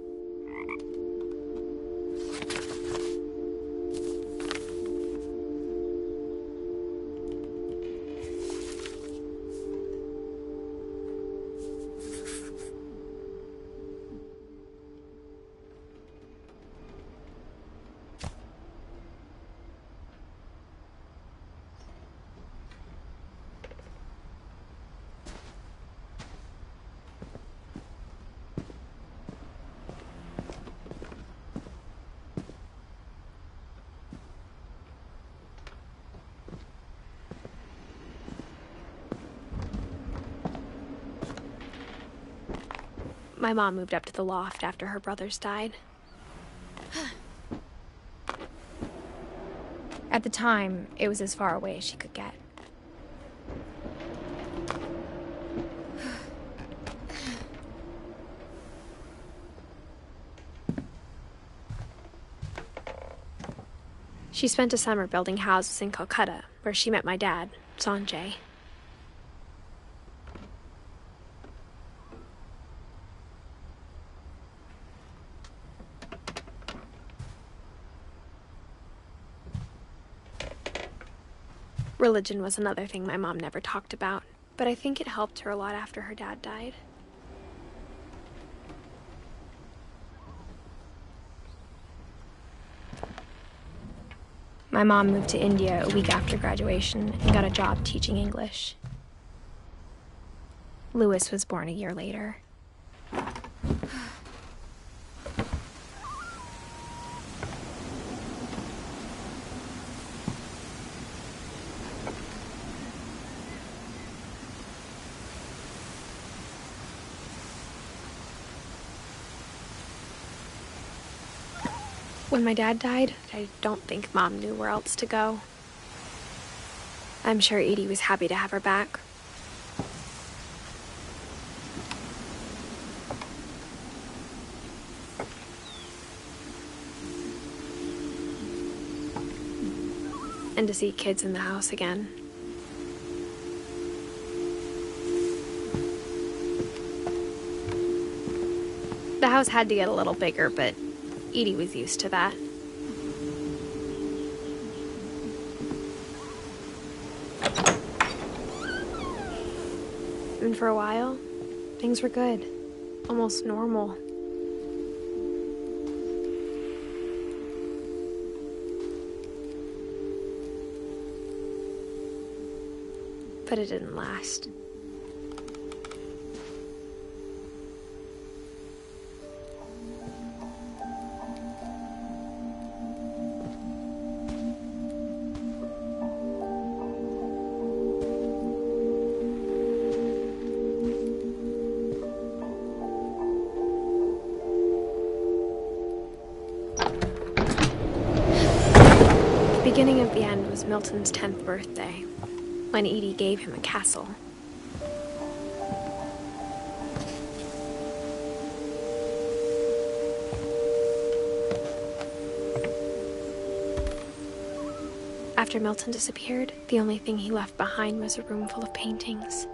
My mom moved up to the loft after her brothers died. At the time, it was as far away as she could get. She spent a summer building houses in Calcutta, where she met my dad, Sanjay. Religion was another thing my mom never talked about, but I think it helped her a lot after her dad died. My mom moved to India a week after graduation and got a job teaching English. Louis was born a year later. When my dad died, I don't think Mom knew where else to go. I'm sure Edie was happy to have her back. And to see kids in the house again. The house had to get a little bigger, but Edie was used to that. And for a while, things were good. Almost normal. But it didn't last. The beginning of the end was Milton's 10th birthday, when Edie gave him a castle. After Milton disappeared, the only thing he left behind was a room full of paintings.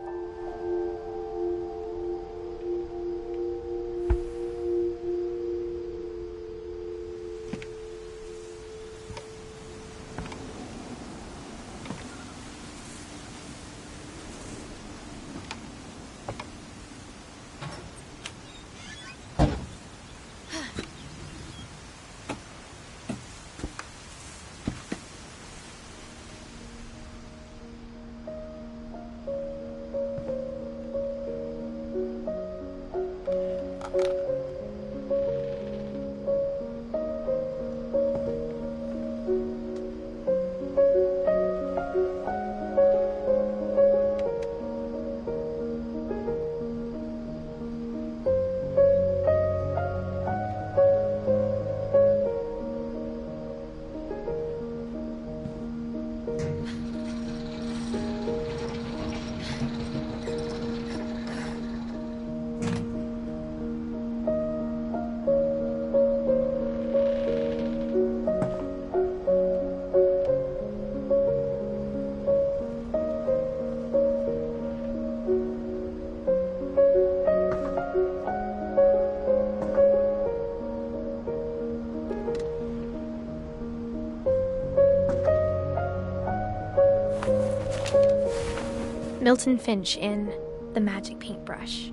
Milton Finch in The Magic Paintbrush.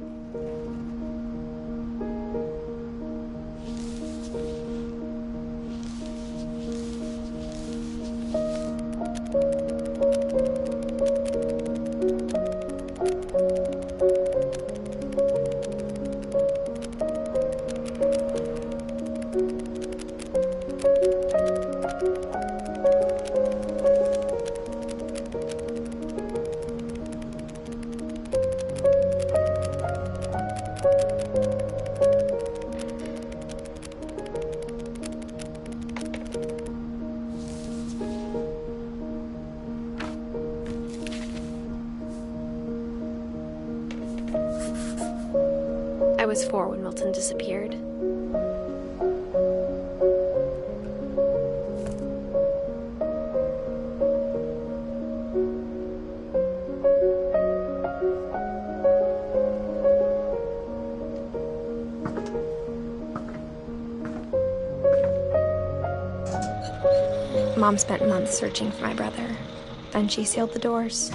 I was 4 when Milton disappeared. Mom spent months searching for my brother. Then she sealed the doors.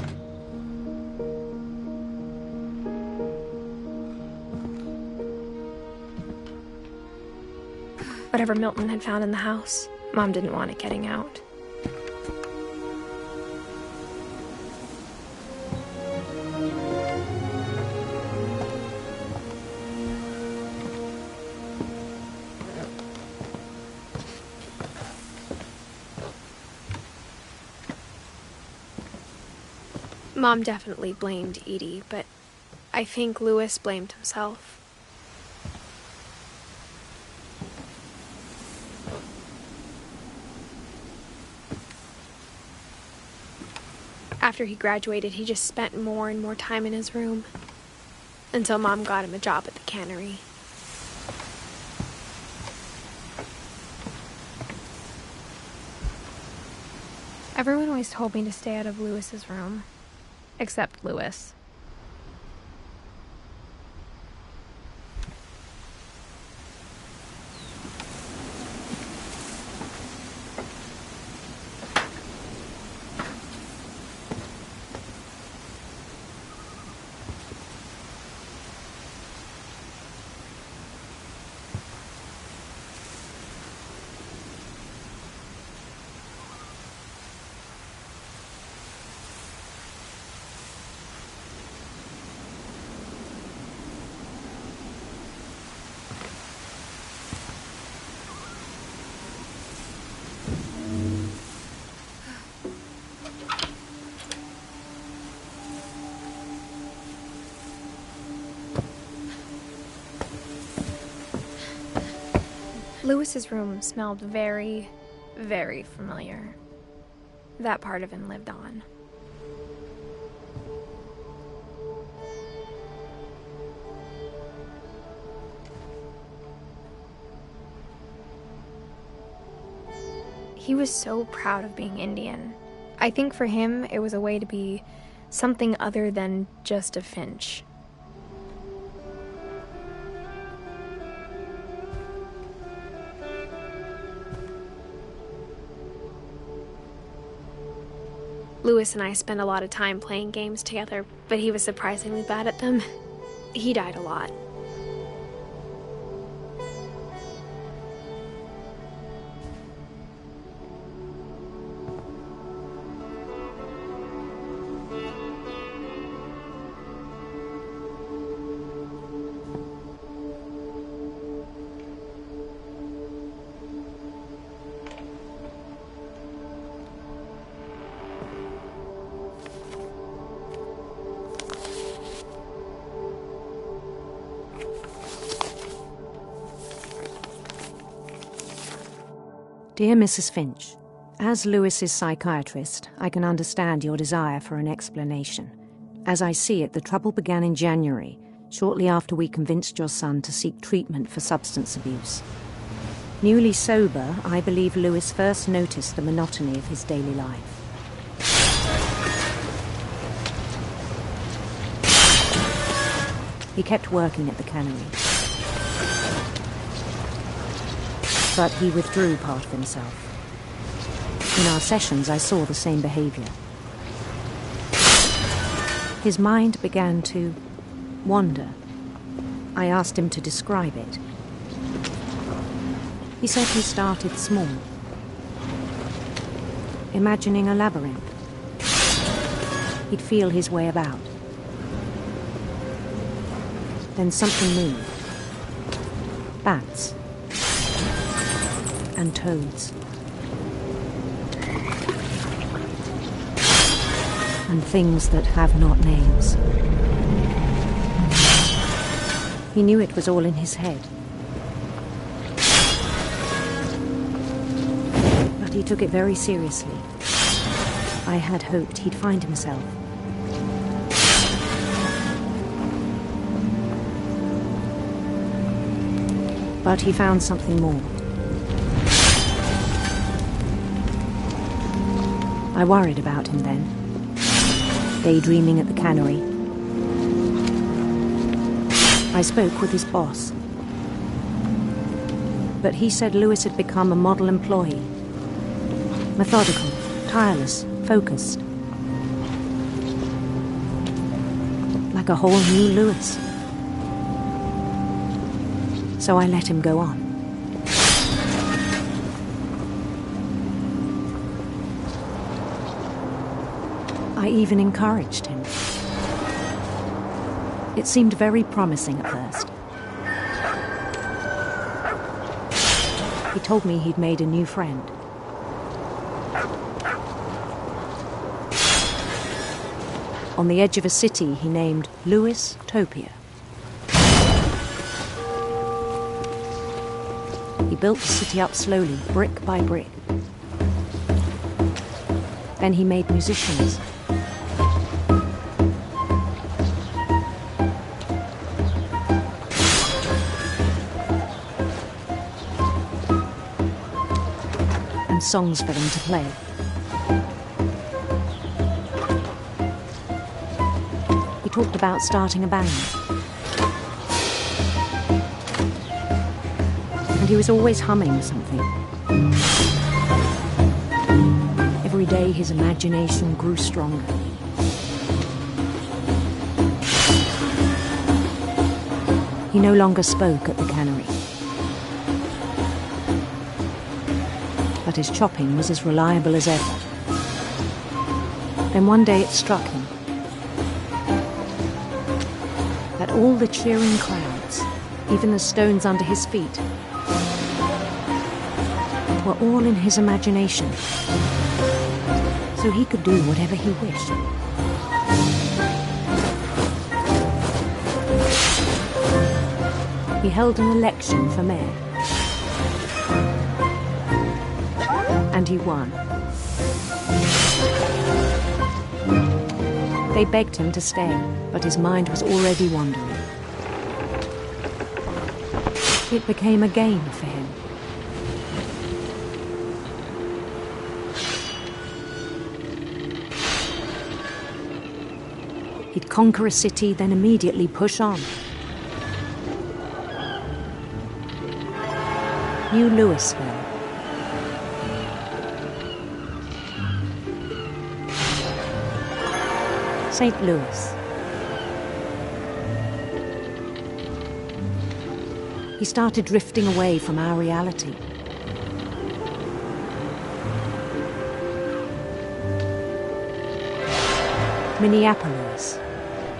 Whatever Milton had found in the house, Mom didn't want it getting out. Mom definitely blamed Edie, but I think Louis blamed himself. After he graduated, he just spent more and more time in his room, until Mom got him a job at the cannery. Everyone always told me to stay out of Louis's room, except Louis. Louis's room smelled very, very familiar. That part of him lived on. He was so proud of being Indian. I think for him, it was a way to be something other than just a Finch. Louis and I spent a lot of time playing games together, but he was surprisingly bad at them. He died a lot. Dear Mrs. Finch, as Louis's psychiatrist, I can understand your desire for an explanation. As I see it, the trouble began in January, shortly after we convinced your son to seek treatment for substance abuse. Newly sober, I believe Louis first noticed the monotony of his daily life. He kept working at the cannery, but he withdrew part of himself. In our sessions, I saw the same behavior. His mind began to wander. I asked him to describe it. He said he started small, imagining a labyrinth. He'd feel his way about. Then something moved. Bats. And toads. And things that have not names. He knew it was all in his head. But he took it very seriously. I had hoped he'd find himself. But he found something more. I worried about him then, daydreaming at the cannery. I spoke with his boss. But he said Lewis had become a model employee. Methodical, tireless, focused. Like a whole new Lewis. So I let him go on. I even encouraged him. It seemed very promising at first. He told me he'd made a new friend. On the edge of a city he named Lewis Topia. He built the city up slowly, brick by brick. Then he made musicians. And songs for them to play. He talked about starting a band. And he was always humming something. Every day his imagination grew stronger. He no longer spoke at the cannery. But his chopping was as reliable as ever. Then one day it struck him that all the cheering crowds, even the stones under his feet, were all in his imagination, so he could do whatever he wished. He held an election for mayor, and he won. They begged him to stay, but his mind was already wandering. It became a game for him. He'd conquer a city, then immediately push on. New Louisville. St. Louis. He started drifting away from our reality. Minneapolis,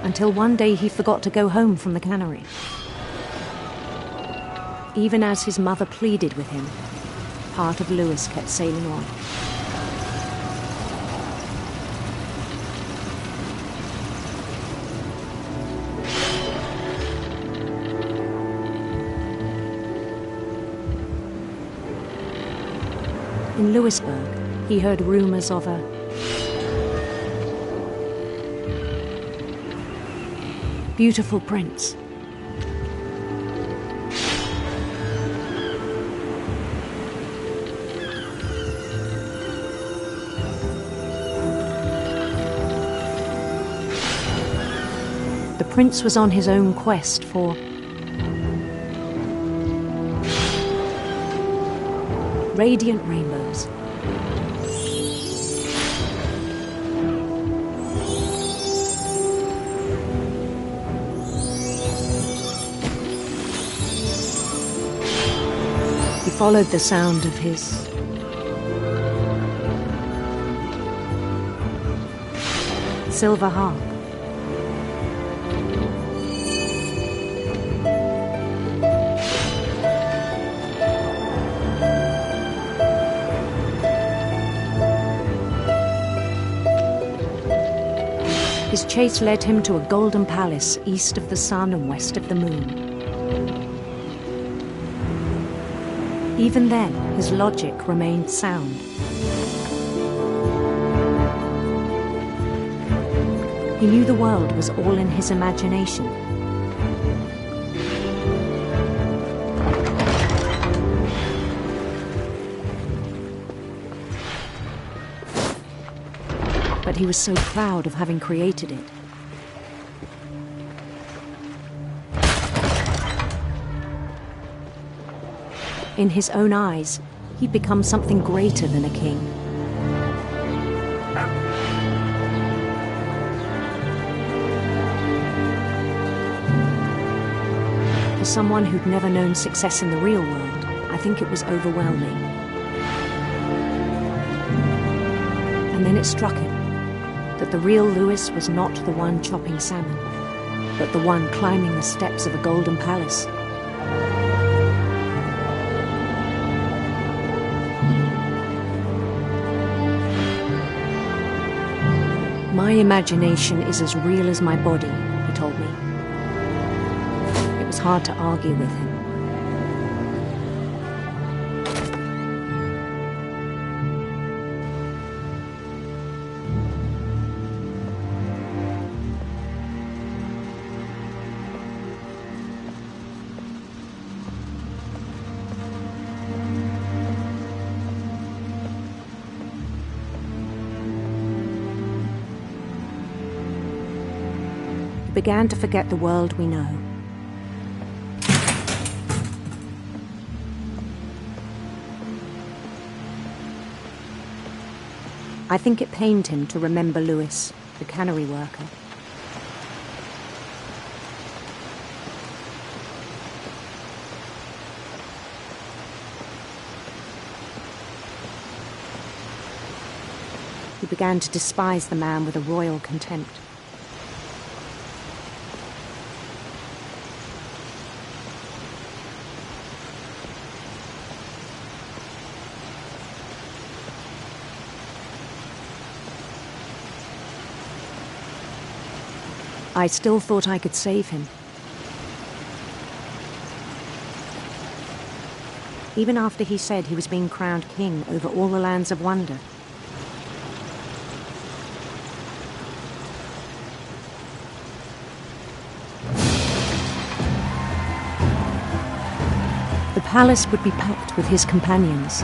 until one day he forgot to go home from the cannery. Even as his mother pleaded with him, part of Lewis kept sailing on. In Lewisburg, he heard rumors of a beautiful prince. The prince was on his own quest for radiant rainbows. He followed the sound of his silver harp. His chase led him to a golden palace east of the sun and west of the moon. Even then, his logic remained sound. He knew the world was all in his imagination. But he was so proud of having created it. In his own eyes, he'd become something greater than a king. For someone who'd never known success in the real world, I think it was overwhelming. And then it struck him that the real Lewis was not the one chopping salmon, but the one climbing the steps of a golden palace. My imagination is as real as my body, he told me. It was hard to argue with him. Began to forget the world we know. I think it pained him to remember Lewis, the cannery worker. He began to despise the man with a royal contempt. I still thought I could save him. Even after he said he was being crowned king over all the lands of wonder. The palace would be packed with his companions.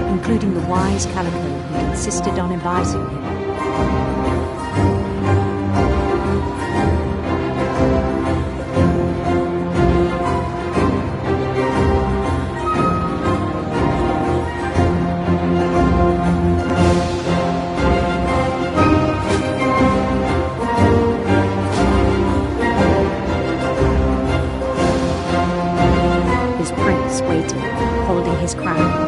Including the wise Calico who insisted on advising him. His prince waited, holding his crown.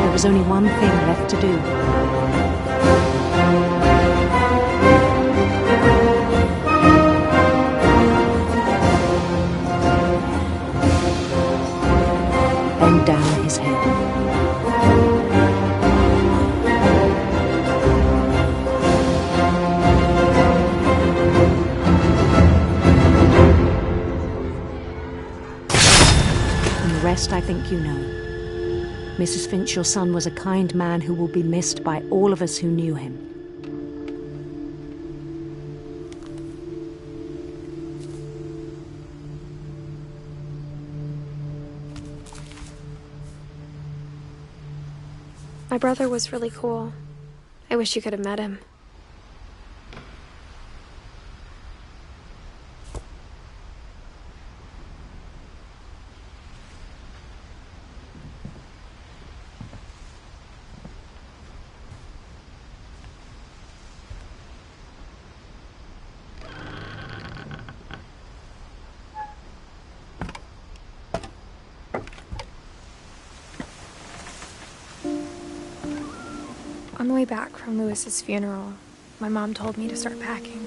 There was only one thing left to do. Bend down his head. And the rest I think you know. Mrs. Finch, your son was a kind man who will be missed by all of us who knew him. My brother was really cool. I wish you could have met him. On the way back from Lewis's funeral, my mom told me to start packing.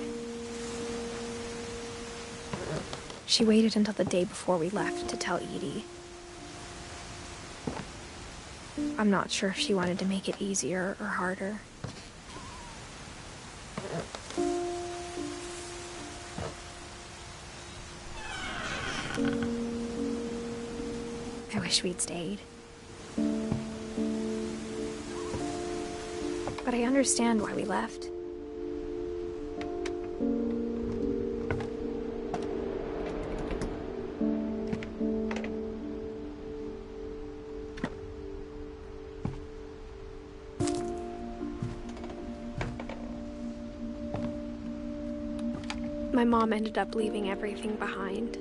She waited until the day before we left to tell Edie. I'm not sure if she wanted to make it easier or harder. I wish we'd stayed. But I understand why we left. My mom ended up leaving everything behind.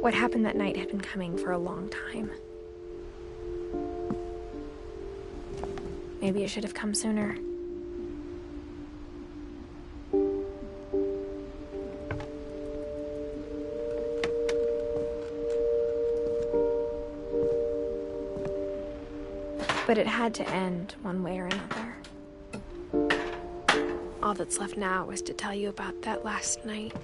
What happened that night had been coming for a long time. Maybe it should have come sooner. But it had to end one way or another. All that's left now is to tell you about that last night.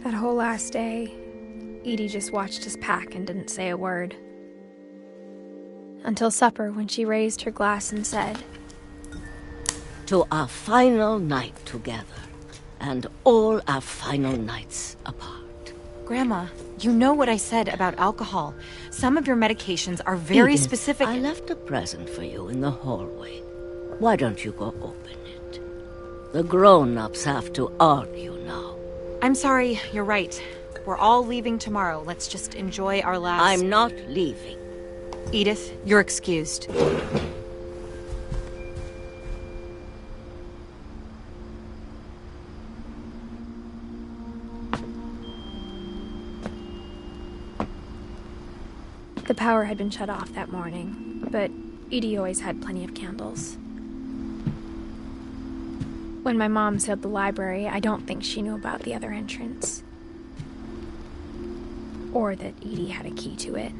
That whole last day, Edie just watched us pack and didn't say a word. Until supper, when she raised her glass and said, "To our final night together, and all our final nights apart." Grandma, you know what I said about alcohol. Some of your medications are very Edith, specific. I left a present for you in the hallway. Why don't you go open it? The grown-ups have to argue now. I'm sorry, you're right. We're all leaving tomorrow. Let's just enjoy our last... I'm not leaving. Edith, you're excused. The power had been shut off that morning, but Edie always had plenty of candles. When my mom sealed the library, I don't think she knew about the other entrance. Or that Edie had a key to it.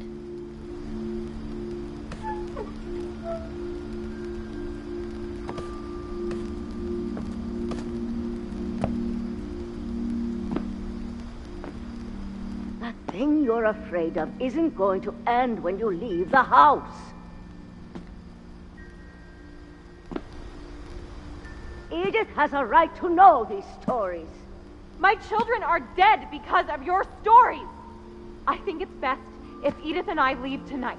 That thing you're afraid of isn't going to end when you leave the house. Edith has a right to know these stories. My children are dead because of your stories. I think it's best if Edith and I leave tonight.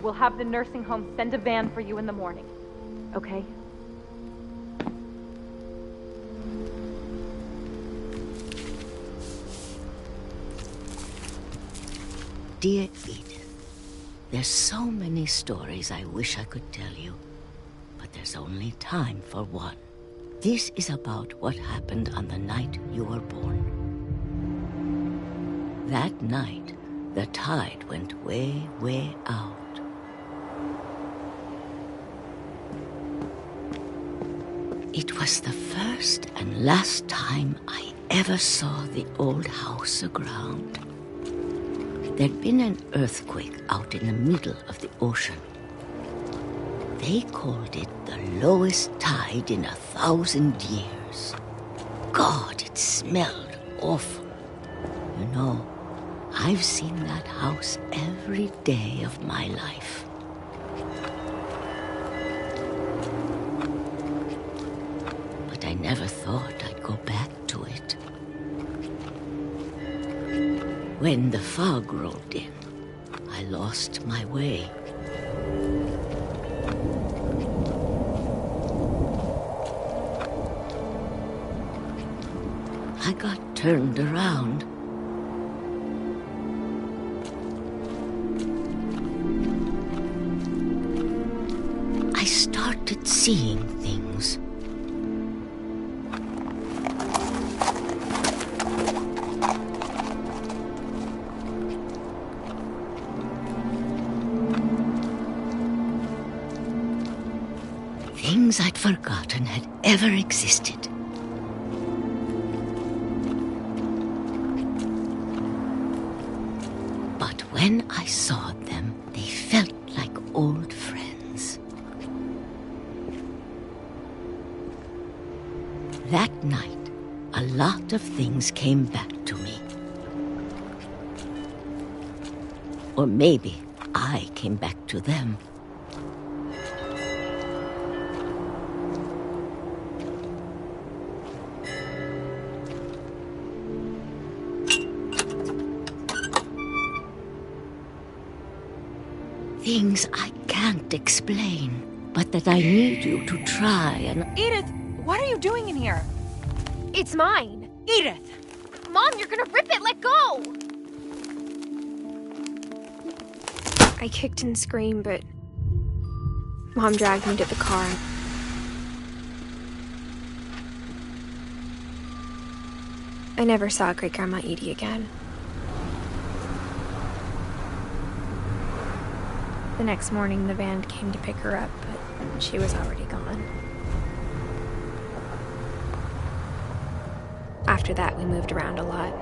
We'll have the nursing home send a van for you in the morning, okay? Dear Edith, there's so many stories I wish I could tell you, but there's only time for one. This is about what happened on the night you were born. That night, the tide went way, way out. It was the first and last time I ever saw the old house aground. There'd been an earthquake out in the middle of the ocean. They called it the lowest tide in 1,000 years. God, it smelled awful. You know, I've seen that house every day of my life. But I never thought I'd go back to it. When the fog rolled in, I lost my way. I got turned around. started seeing things. Things I'd forgotten had ever existed. But when I saw them, they felt like old friends. That night, a lot of things came back to me. Or maybe I came back to them. Things I can't explain, but that I need you to try and... Edith, what are you doing in here? It's mine. Edith! Mom, you're gonna rip it! Let go! I kicked and screamed, but Mom dragged me to the car. I never saw Great-Grandma Edie again. The next morning, the van came to pick her up, but she was already gone. After that, we moved around a lot.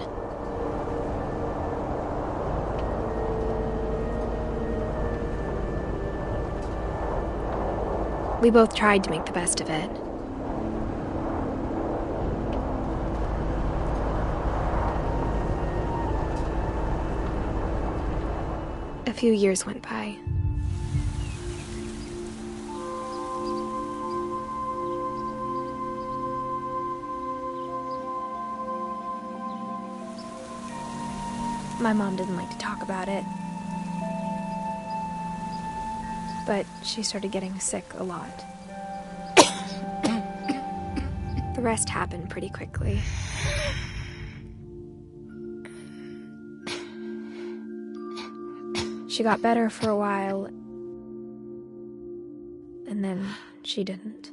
We both tried to make the best of it. A few years went by. My mom didn't like to talk about it, but she started getting sick a lot. The rest happened pretty quickly. She got better for a while, and then she didn't.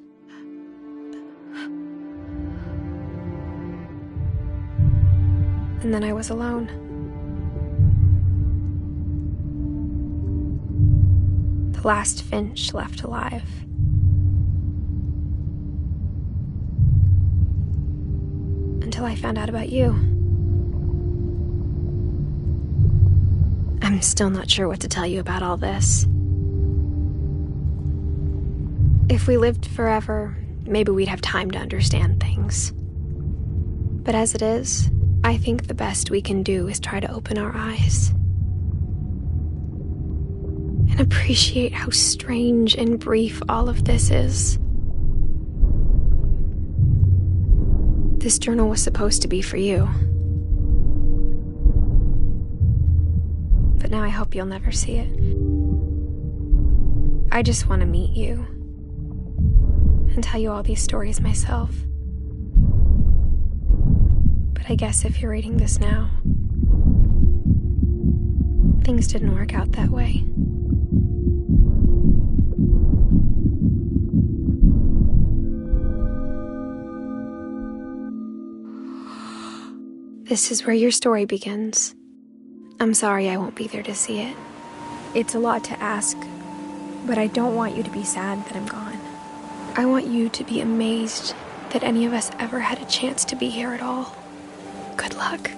And then I was alone. The last Finch left alive. Until I found out about you. I'm still not sure what to tell you about all this. If we lived forever, maybe we'd have time to understand things. But as it is, I think the best we can do is try to open our eyes. And appreciate how strange and brief all of this is. This journal was supposed to be for you. But now I hope you'll never see it. I just want to meet you and tell you all these stories myself. But I guess if you're reading this now, things didn't work out that way. This is where your story begins. I'm sorry I won't be there to see it. It's a lot to ask, but I don't want you to be sad that I'm gone. I want you to be amazed that any of us ever had a chance to be here at all. Good luck.